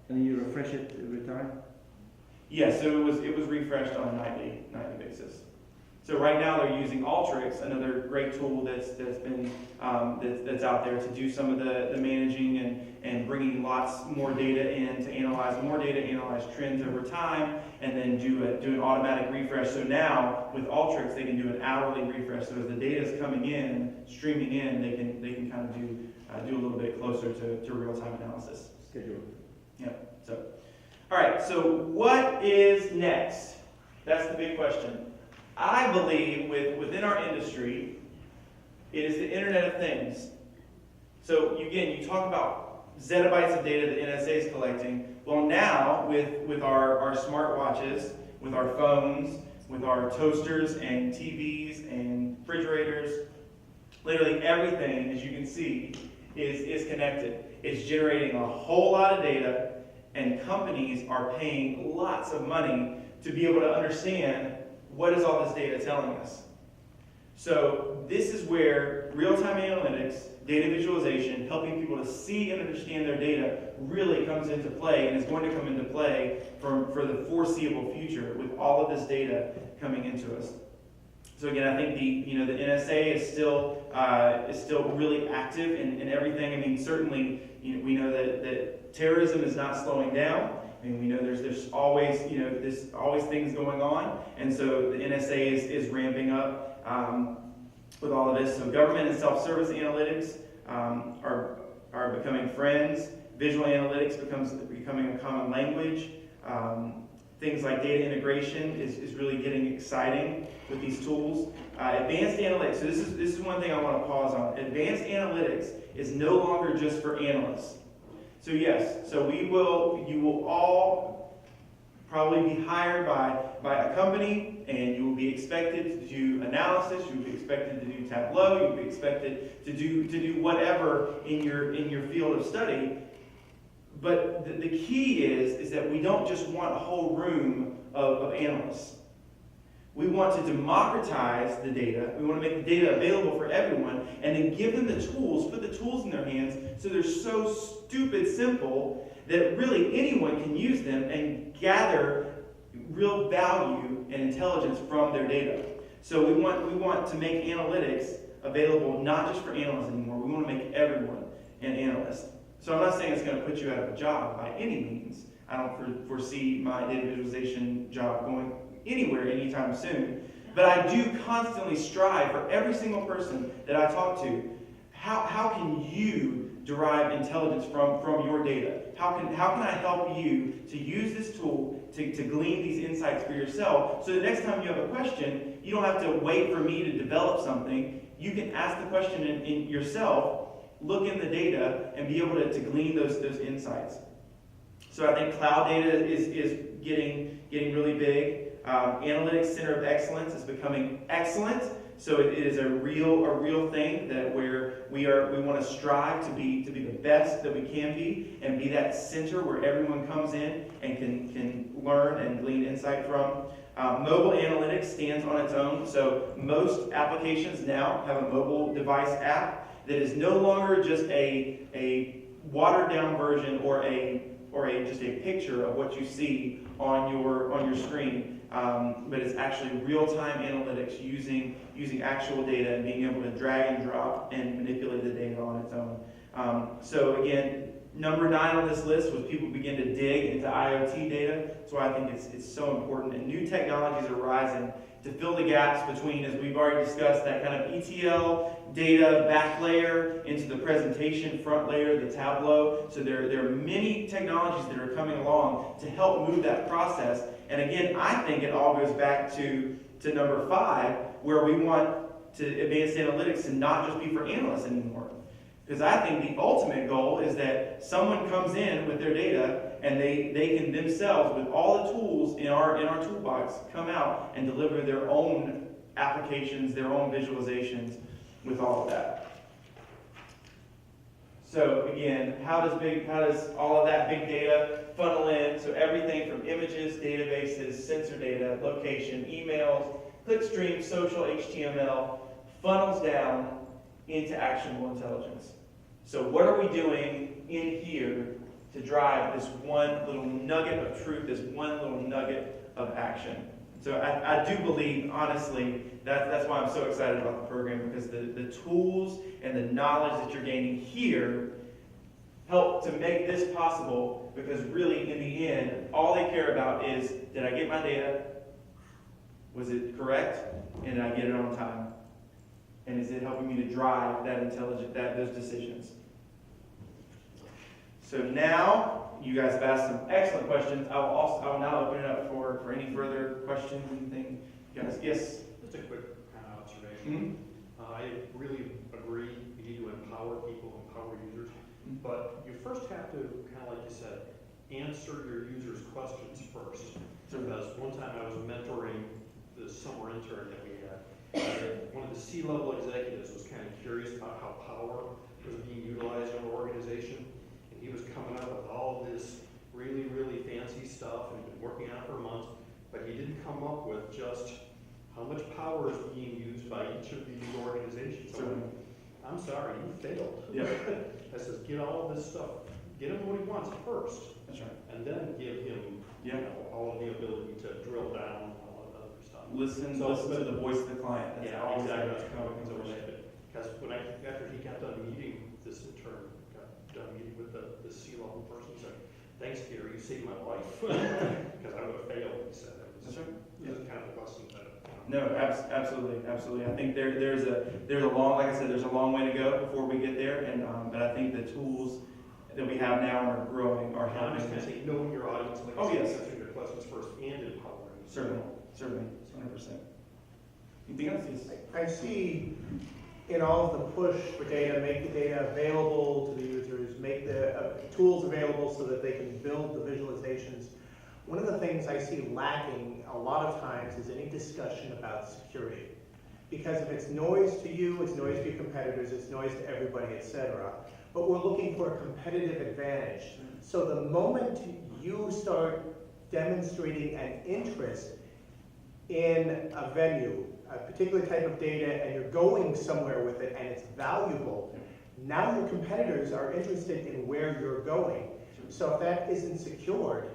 Speaker 6: And you refresh it every time?
Speaker 1: Yes, so it was refreshed on a nightly basis. So right now they're using Alteryx, another great tool that's been that's out there to do some of the managing and bringing lots more data in to analyze trends over time, and then do an automatic refresh. So now with Alteryx they can do an hourly refresh. So as the data is coming in, streaming in, they can kind of do a little bit closer to real time analysis.
Speaker 6: Schedule.
Speaker 1: Yeah. So, all right. So what is next? That's the big question. I believe within our industry, it is the Internet of Things. So you talk about zettabytes of data the NSA is collecting. Well, now with our smartwatches, with our phones, with our toasters and TVs and refrigerators, literally everything, as you can see, is connected. It's generating a whole lot of data, and companies are paying lots of money to be able to understand what is all this data telling us. So this is where real-time analytics, data visualization, helping people to see and understand their data really comes into play, and is going to come into play for the foreseeable future with all of this data coming into us. So again, I think the NSA is still really active in everything. I mean, certainly we know that terrorism is not slowing down. I mean, we know there's always there's always things going on, and so the NSA is ramping up with all of this. So government and self-service analytics are becoming friends. Visual analytics becoming a common language. Things like data integration is really getting exciting with these tools. Advanced analytics. So this is one thing I want to pause on. Advanced analytics is no longer just for analysts. So yes, so you will all probably be hired by a company, and you will be expected to do analysis. You will be expected to do Tableau. You will be expected to do whatever in your field of study. But the key is that we don't just want a whole room of analysts. We want to democratize the data. We want to make the data available for everyone, and then give them the tools, put the tools in their hands so they're so stupid simple that really anyone can use them and gather real value and intelligence from their data. So we want to make analytics available not just for analysts anymore. We want to make everyone an analyst. So I'm not saying it's going to put you out of a job by any means. I don't foresee my data visualization job going anywhere anytime soon. But I do constantly strive for every single person that I talk to. How can you derive intelligence from your data? How can I help you to use this tool to glean these insights for yourself, so the next time you have a question, you don't have to wait for me to develop something. You can ask the question in yourself, look in the data and be able to glean those insights. So I think cloud data is getting really big. Analytics Center of Excellence is becoming excellent. So it is a real thing that we want to strive to be the best that we can be, and be that center where everyone comes in and can learn and glean insight from. Mobile analytics stands on its own. So most applications now have a mobile device app that is no longer just a watered down version or just a picture of what you see on your screen, but it's actually real-time analytics using actual data and being able to drag and drop and manipulate the data on its own. So again, number 9 on this list was people begin to dig into IoT data. That's why I think it's so important. And new technologies are rising to fill the gaps between, as we've already discussed, that kind of ETL data back layer into the presentation front layer, the Tableau. So there are many technologies that are coming along to help move that process. And again, I think it all goes back to number 5, where we want to advanced analytics to not just be for analysts anymore. Because I think the ultimate goal is that someone comes in with their data and they can themselves, with all the tools in our toolbox, come out and deliver their own applications, their own visualizations with all of that. So again, how does all of that big data funnel in? So everything from images, databases, sensor data, location, emails, clickstream, social, HTML, funnels down into actionable intelligence. So what are we doing in here to drive this one little nugget of truth, this one little nugget of action? So I do believe, honestly, that's why I'm so excited about the program, because the tools and the knowledge that you're gaining here help to make this possible, because really, in the end, all they care about is, did I get my data? Was it correct? And did I get it on time? And is it helping me to drive those decisions? So now, you guys have asked some excellent questions. I will now open it up for any further questions, anything. Guys, yes?
Speaker 8: Just a quick kind of observation. I really agree, you need to empower people, empower users, but you first have to, kind of like you said, answer your users' questions first. Because one time I was mentoring this summer intern that we had, one of the C-level executives was kind of curious about how power was being utilized in our organization, and he was coming up with all this really, really fancy stuff and been working on it for months, but he didn't come up with just how much power is being used by each of these organizations. So I'm sorry, you failed. Yeah. I says, get all of this stuff, get him what he wants first.
Speaker 1: That's right.
Speaker 8: And then give him all of the ability to drill down all of the other stuff.
Speaker 1: Listen to the voice of the client. That's always
Speaker 8: exactly.
Speaker 1: That's how it comes over.
Speaker 8: Because after he got done meeting, this intern got done meeting with the C-level person, said, thanks, Gary, you saved my life. Because I would have failed, he said.
Speaker 1: That's right.
Speaker 8: This is kind of a lesson that.
Speaker 1: No, absolutely. I think there's a long, like I said, there's a long way to go before we get there, and but I think the tools that we have now are growing, are helping.
Speaker 8: I'm just going to say, knowing your audience, like answering their questions first and empowering.
Speaker 1: Certainly, 100%. Anything else? Yes.
Speaker 7: I see in all of the push for data, make the data available to the users, make the tools available so that they can build the visualizations. One of the things I see lacking a lot of times is any discussion about security. Because if it's noise to you, it's noise to your competitors, it's noise to everybody, etc. But we're looking for a competitive advantage. So the moment you start demonstrating an interest in a venue, a particular type of data, and you're going somewhere with it and it's valuable, now your competitors are interested in where you're going. So if that isn't secured,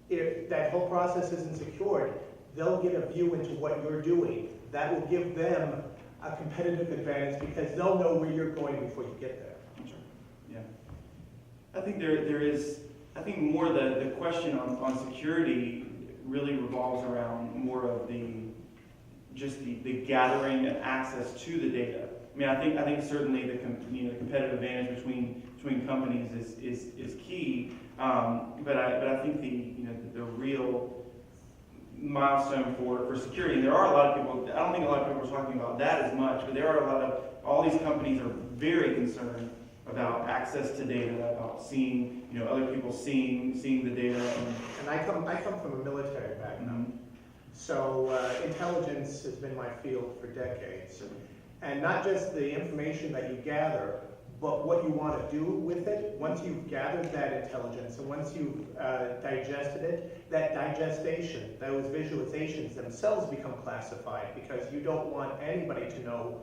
Speaker 7: if that whole process isn't secured, they'll get a view into what you're doing. That will give them a competitive advantage because they'll know where you're going before you get there.
Speaker 1: Yeah. I think there is, I think more the question on security really revolves around more of the gathering and access to the data. I mean, I think certainly the competitive advantage between companies is key. But I think the real milestone for security. And there are a lot of people, I don't think a lot of people are talking about that as much, but there are a lot of, all these companies are very concerned about access to data, about seeing, other people seeing the data.
Speaker 7: And I come from a military background. So intelligence has been my field for decades. And not just the information that you gather, but what you want to do with it. Once you've gathered that intelligence and once you've digested it, that digestion, those visualizations themselves become classified because you don't want anybody to know.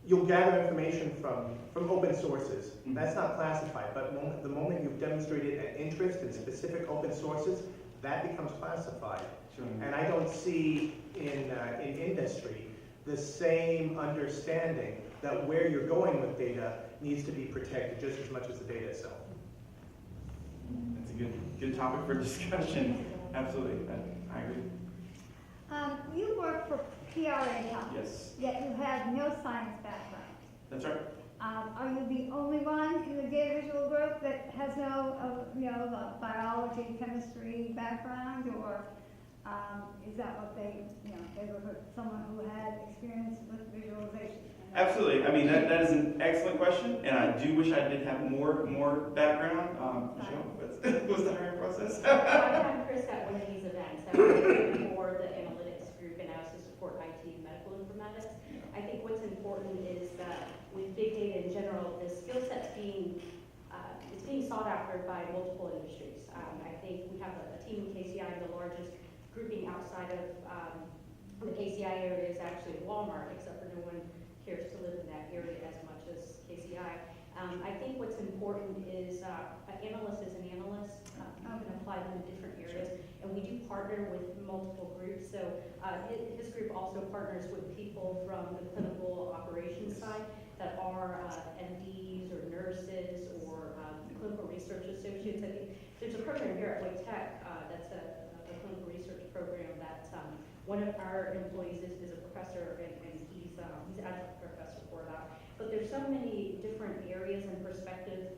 Speaker 7: You'll gather information from open sources. That's not classified, but the moment you've demonstrated an interest in specific open sources, that becomes classified.
Speaker 1: Sure.
Speaker 7: And I don't see in industry the same understanding that where you're going with data needs to be protected just as much as the data itself.
Speaker 1: That's a good topic for discussion. Absolutely, I agree.
Speaker 9: You work for PRA Health.
Speaker 1: Yes,
Speaker 9: Yet you have no science background.
Speaker 1: that's right.
Speaker 9: Are you the only one in the data visual group that has no, biology, chemistry background, or is that what they look for someone who had experience with visualization?
Speaker 1: Absolutely. I mean, that is an excellent question, and I do wish I did have more background. Michelle, what's the hiring process?
Speaker 5: I have Chris at one of these events. I was for the analytics group, and I also support IT and medical informatics. I think what's important is that with big data in general, the skill set's being sought after by multiple industries. I think we have a team in KCI, the largest grouping outside of the KCI area is actually Walmart, except for no one cares to live in that area as much as KCI. I think what's important is an analyst is an analyst. You can apply them in different areas, and we do partner with multiple groups. So his group also partners with people from the clinical operations side that are MDs or nurses or clinical research associates. I think there's a program here at Wake Tech that's a clinical research program that one of our employees is a professor, and he's adjunct professor for that. But there's so many different areas and perspectives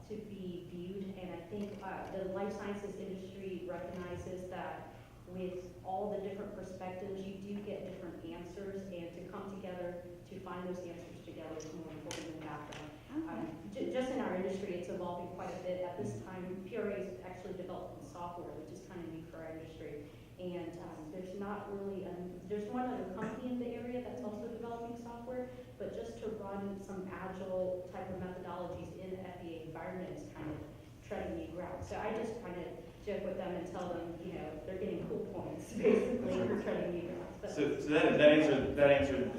Speaker 5: to be viewed, and I think the life sciences industry recognizes that with all the different perspectives, you do get different answers, and to come together to find those answers together is more important than background. Just in our industry, it's evolving quite a bit. At this time, PRA is actually developing software, which is kind of new for our industry. And there's not really, there's one other company in the area that's also developing software, but just to run some agile type of methodologies in the FDA environment is kind of treading new ground. So I just kind of joke with them and tell them, they're getting cool points, basically, for treading new ground.
Speaker 1: So that answered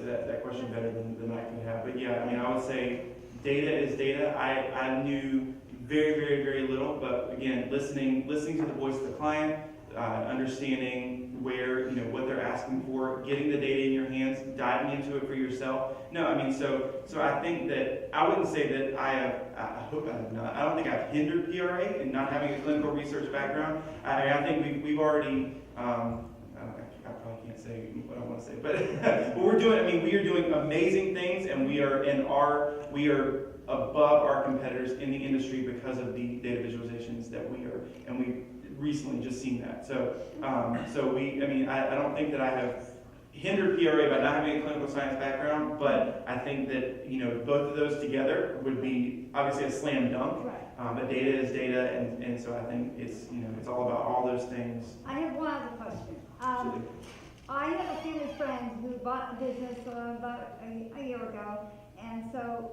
Speaker 1: that question better than I could have. But yeah, I mean, I would say data is data. I knew very, very, very little, but again, listening to the voice of the client, understanding where, what they're asking for, getting the data in your hands, diving into it for yourself. No, I mean, so I think that, I wouldn't say that I hope I have not, I don't think I've hindered PRA in not having a clinical research background. I think we've already, I probably can't say what I want to say, but what we're doing, I mean, we are doing amazing things, and we are above our competitors in the industry because of the data visualizations that we are, and we recently just seen that. So I don't think that I have hindered PRA by not having a clinical science background, but I think that, both of those together would be obviously a slam dunk.
Speaker 9: Right.
Speaker 1: But data is data, and so I think it's, it's all about all those things.
Speaker 9: I have one other question. I have a family friend who bought a business about a year ago, and so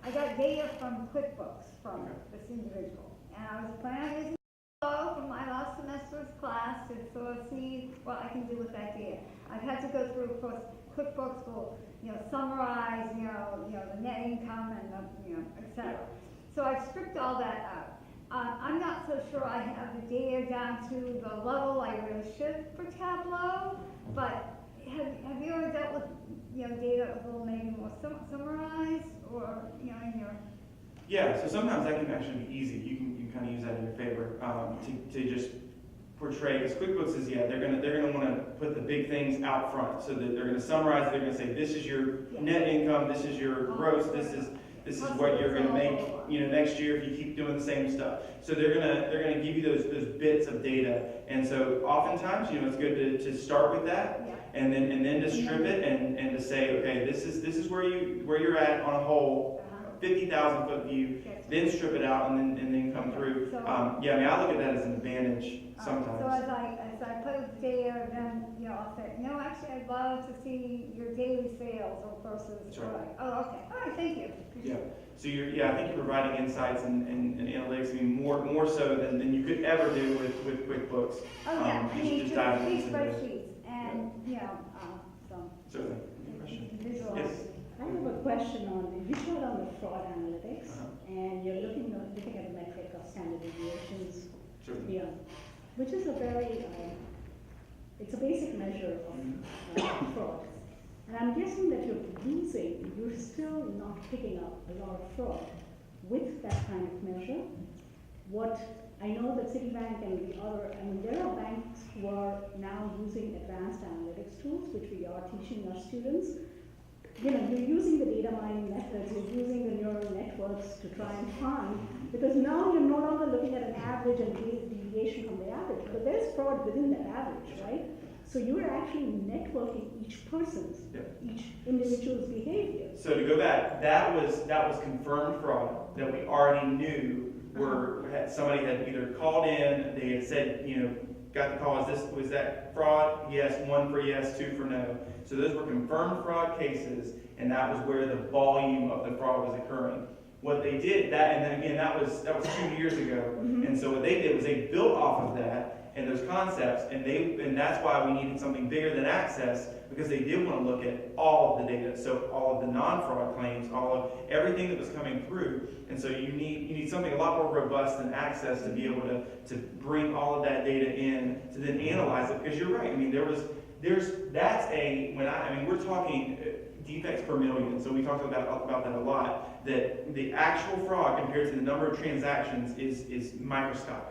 Speaker 9: I got data from Quickbooks from this individual, and I was planning on using Tableau from my last semester's class to sort of see what I can do with that data. I've had to go through, of course, Quickbooks will summarize the net income and et cetera. So I've stripped all that out. I'm not so sure I have the data down to the level I really should for Tableau, but have you ever dealt with data a little maybe more summarized, or in your?
Speaker 1: Yeah, so sometimes that can actually be easy. You can kind of use that in your favor to just portray, because QuickBooks is, they're gonna want to put the big things out front, so that they're going to summarize. They're going to say, this is your net income, this is your gross, this is, This is what you're going to make, next year if you keep doing the same stuff. So they're gonna give you those bits of data. And so oftentimes, it's good to start with that, and then to strip it and to say, okay, this is where you're at on a whole, 50,000 foot view. Then strip it out and then come through. I look at that as an advantage sometimes.
Speaker 9: So as I play with data, then, I'll say, no, actually, I'd love to see your daily sales versus,
Speaker 1: That's right.
Speaker 9: oh, okay, all right, thank you.
Speaker 1: Yeah. So I think you're providing insights and analytics, more so than you could ever do with QuickBooks.
Speaker 9: Oh, yeah,
Speaker 1: You should just dive
Speaker 9: these
Speaker 1: into this.
Speaker 9: spreadsheets, and, so.
Speaker 1: Certainly. Any question?
Speaker 2: Visualize.
Speaker 1: Yes.
Speaker 2: I have a question on, you showed on the fraud analytics,
Speaker 1: Uh-huh.
Speaker 2: and you're looking at the metric of standard deviations
Speaker 1: Certainly.
Speaker 2: beyond, which is a very, it's a basic measure of fraud. And I'm guessing that you're still not picking up a lot of fraud with that kind of measure. What I know that Citibank and the other, there are banks who are now using advanced analytics tools, which we are teaching our students. You're using the data mining methods, you're using the neural networks to try and find, because now you're no longer looking at an average and deviation from the average, but there's fraud within that average, right? So you are actually networking each person's, each individual's behavior.
Speaker 1: So to go back, that was confirmed fraud that we already knew somebody had either called in, they had said, got the call, was that fraud? Yes, 1 for yes, 2 for no. So those were confirmed fraud cases, and that was where the volume of the fraud was occurring. What they did, that was 2 years ago, and so what they did was they built off of that and those concepts, and that's why we needed something bigger than Access, because they did want to look at all of the data, so all of the non-fraud claims, all of everything that was coming through, and so you need something a lot more robust than Access to be able to bring all of that data in to then analyze it. Because you're right, we're talking defects per million, so we talked about that a lot. That the actual fraud compared to the number of transactions is microscopic.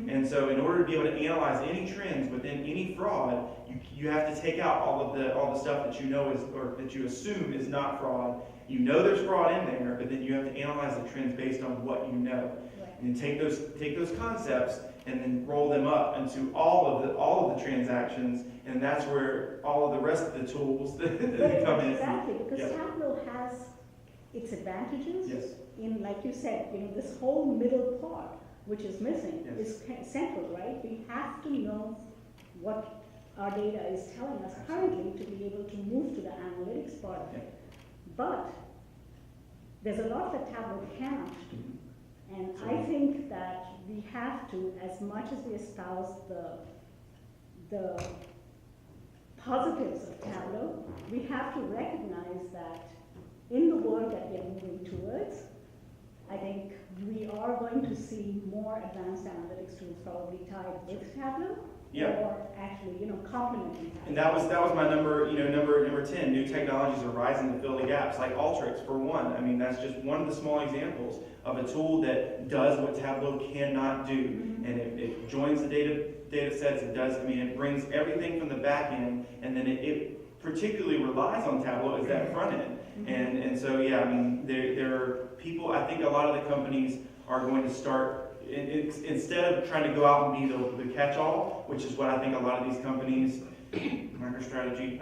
Speaker 1: And so in order to be able to analyze any trends within any fraud, you have to take out all the stuff that you know is, or that you assume is not fraud. You know there's fraud in there, but then you have to analyze the trends based on what you know.
Speaker 2: Right.
Speaker 1: And take those concepts and then roll them up into all of the transactions, and that's where all of the rest of the tools that come in.
Speaker 2: Exactly, because Tableau has its advantages.
Speaker 1: Yes.
Speaker 2: In, like you said, this whole middle part, which is missing,
Speaker 1: Yes.
Speaker 2: is central, right? We have to know what our data is telling us currently to be able to move to the analytics part of it. But there's a lot that Tableau cannot do. And I think that we have to, as much as we espouse the positives of Tableau, we have to recognize that in the world that we are moving towards, I think we are going to see more advanced analytics tools probably tied with Tableau, or actually, complementing Tableau.
Speaker 1: And that was my number 10. New technologies are rising to fill the gaps, like Alteryx for one. That's just one of the small examples of a tool that does what Tableau cannot do, and it joins the data sets. It does. It brings everything from the back end, and then it particularly relies on Tableau as that front end. And so there are people. I think a lot of the companies are going to start. Instead of trying to go out and be the catch-all, which is what I think a lot of these companies, MicroStrategy,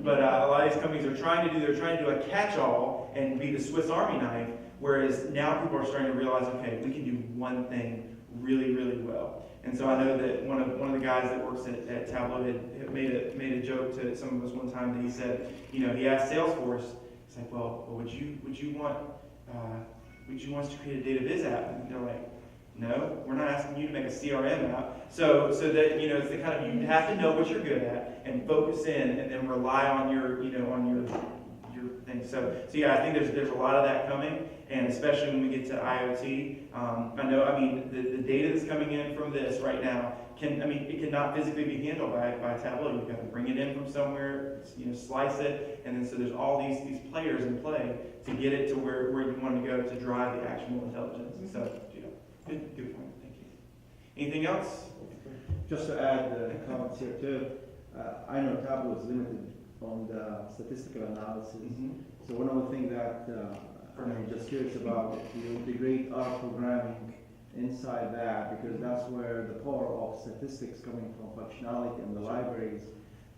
Speaker 1: but a lot of these companies are trying to do. They're trying to do a catch-all and be the Swiss Army knife. Whereas now people are starting to realize, okay, we can do one thing really, really well. And so I know that one of the guys that works at Tableau had made a joke to some of us one time that he said, he asked Salesforce, he's like, well, would you want us to create a data viz app? And they're like, no, we're not asking you to make a CRM app. So that it's the kind of, you have to know what you're good at and focus in, and then rely on your thing. So I think there's a lot of that coming, and especially when we get to IoT. The data that's coming in from this right now it cannot physically be handled by Tableau. You've got to bring it in from somewhere, slice it, and then so there's all these players in play to get it to where you want to go to drive the actionable intelligence. So good point. Thank you. Anything else?
Speaker 6: Just to add comments here too, I know Tableau is limited on the statistical analysis. So one of the things that
Speaker 1: for me.
Speaker 6: I'm just curious about if you integrate R programming inside that, because that's where the power of statistics coming from functionality in the libraries,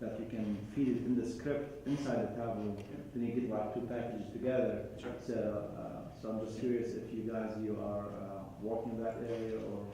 Speaker 6: that you can feed it in the script inside the Tableau, then you get like two packages together.
Speaker 1: Sure.
Speaker 6: So I'm just curious if you are working in that area or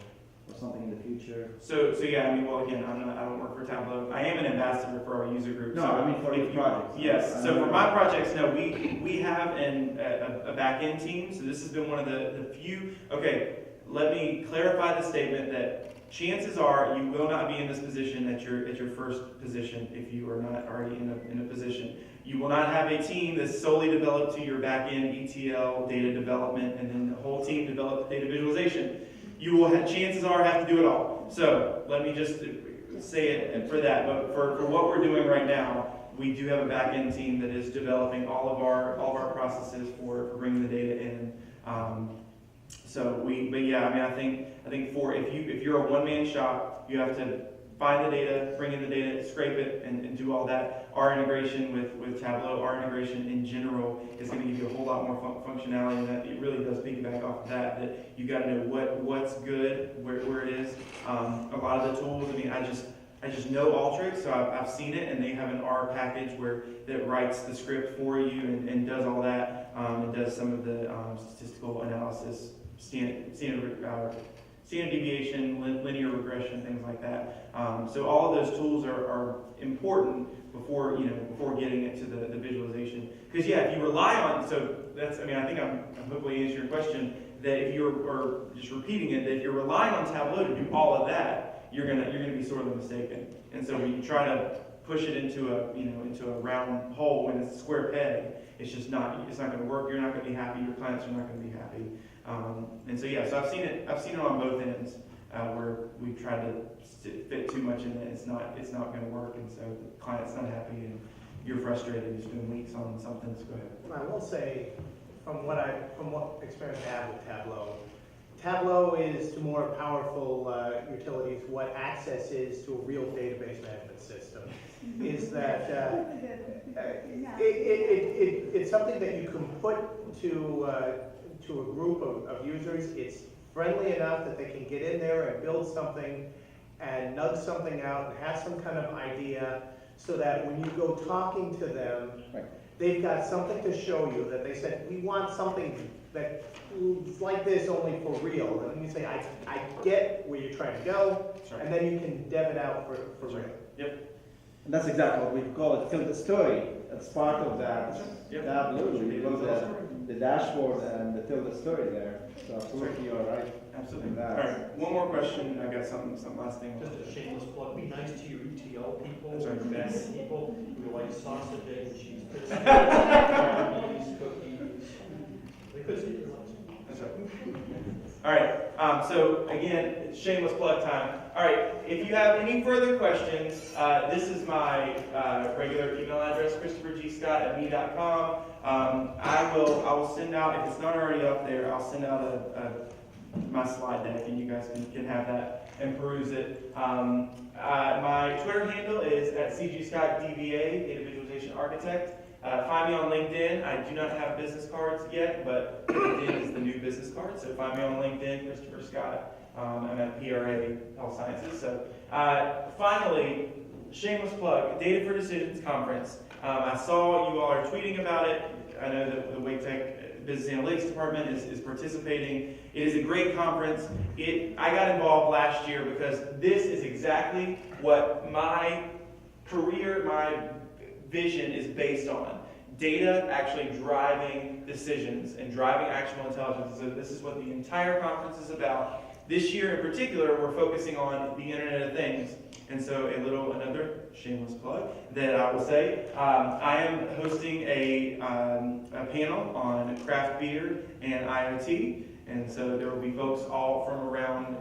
Speaker 6: something in the future.
Speaker 1: So yeah, I mean, well, again, I don't work for Tableau. I am an ambassador for our user group.
Speaker 6: No,
Speaker 1: so
Speaker 6: I mean for your
Speaker 1: if you-
Speaker 6: projects.
Speaker 1: Yes, so for my projects, no, we have a back-end team, so this has been one of the few, okay, let me clarify the statement that chances are you will not be in this position at your first position if you are not already in a position. You will not have a team that's solely developed to your back-end ETL, data development, and then the whole team develop data visualization. You will have, chances are, have to do it all. So let me just say it for that. But for what we're doing right now, we do have a back-end team that is developing all of our processes for bringing the data in. But yeah, I mean, I think for if you're a one-man shop, you have to find the data, bring in the data, scrape it, and do all that. Our integration with Tableau, our integration in general is going to give you a whole lot more functionality, and that it really does piggyback off of that you got to know what's good, where it is. A lot of the tools, I mean, I just know Alteryx, so I've seen it, and they have an R package that writes the script for you and does all that, and does some of the statistical analysis, standard deviation, linear regression, things like that. So all of those tools are important before getting it to the visualization. Because yeah, if you rely on, so that's, I mean, I think I'm hopefully answering your question, that if or just repeating it, that if you're relying on Tableau to do all of that, you're gonna be sorely mistaken. And so when you try to push it into a round hole when it's a square peg, it's not going to work. You're not going to be happy. Your clients are not going to be happy. And so yeah, so I've seen it on both ends where we've tried to fit too much in it. It's not going to work, and so the client's not happy, and you're frustrated. You spend weeks on something. So go ahead.
Speaker 7: I will say, from what experience I have with Tableau is to more powerful utilities what Access is to a real database management system. Is that it's something that you can put to a group of users. It's friendly enough that they can get in there and build something and nudge something out and have some kind of idea, so that when you go talking to them,
Speaker 6: Right.
Speaker 7: they've got something to show you that they said, we want something that's like this only for real. And then you say, I get where you're trying to go,
Speaker 1: Sure.
Speaker 7: and then you can dev it out for real.
Speaker 1: Yep.
Speaker 6: And that's exactly what we call it, tell the story. That's part of that
Speaker 1: Yep.
Speaker 6: Tableau. We build the dashboard and the tell the story there. So absolutely, you're right.
Speaker 1: Absolutely.
Speaker 6: in
Speaker 1: All
Speaker 6: that.
Speaker 1: right. One more question. I got some last thing.
Speaker 8: Just a shameless plug, be nice to your ETL people,
Speaker 1: That's right.
Speaker 8: your back people who like sausage, egg, and cheese biscuits, brownies, cookies. They could see your lights.
Speaker 1: That's right. All right. So again, shameless plug time. All right. If you have any further questions, this is my regular email address, ChristopherGScott@me.com. I will send out, if it's not already up there, I'll send out my slide deck, and you guys can have that and peruse it. My Twitter handle is @CGScottDBA, Data Visualization Architect. Find me on LinkedIn. I do not have business cards yet, but LinkedIn is the new business card. So find me on LinkedIn, Christopher Scott. I'm at PRA Health Sciences. So finally, shameless plug, Data for Decisions Conference. I saw you all are tweeting about it. I know that the Wake Tech Business Analytics Department is participating. It is a great conference. I got involved last year because this is exactly what my career, my vision is based on. Data actually driving decisions and driving actionable intelligence. So this is what the entire conference is about. This year in particular, we're focusing on the Internet of Things. And so another shameless plug that I will say, I am hosting a panel on craft beer and IoT. And so there will be folks all from around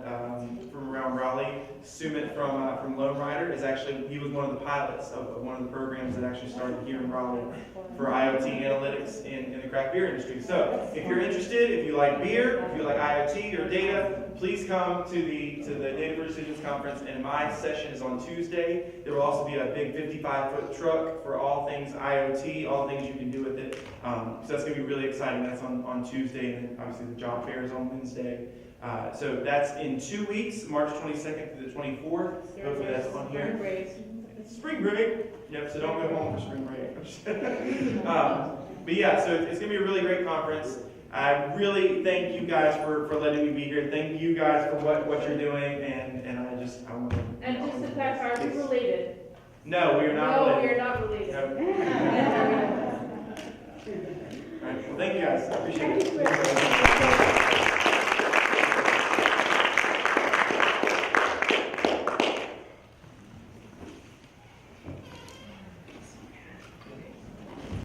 Speaker 1: Raleigh. Sumit from Lone Rider he was one of the pilots of one of the programs that actually started here in Raleigh for IoT analytics in the craft beer industry. So if you're interested, if you like beer, if you like IoT or data, please come to the Data for Decisions conference, and my session is on Tuesday. There will also be a big 55-foot truck for all things IoT, all things you can do with it. So that's going to be really exciting. That's on Tuesday, and then obviously the job fair is on Wednesday. So that's in 2 weeks, March 22nd through the 24th. Hopefully that's on here. Spring break. Yep, so don't go home for spring break. But yeah, so it's going to be a really great conference. I really thank you guys for letting me be here. Thank you guys for what you're doing, and I want to.
Speaker 4: And just to clarify, are we related?
Speaker 1: No, we are not
Speaker 4: No,
Speaker 1: related.
Speaker 4: we are not related.
Speaker 1: No. All right, well, thank you guys. I appreciate it.
Speaker 2: Thank you.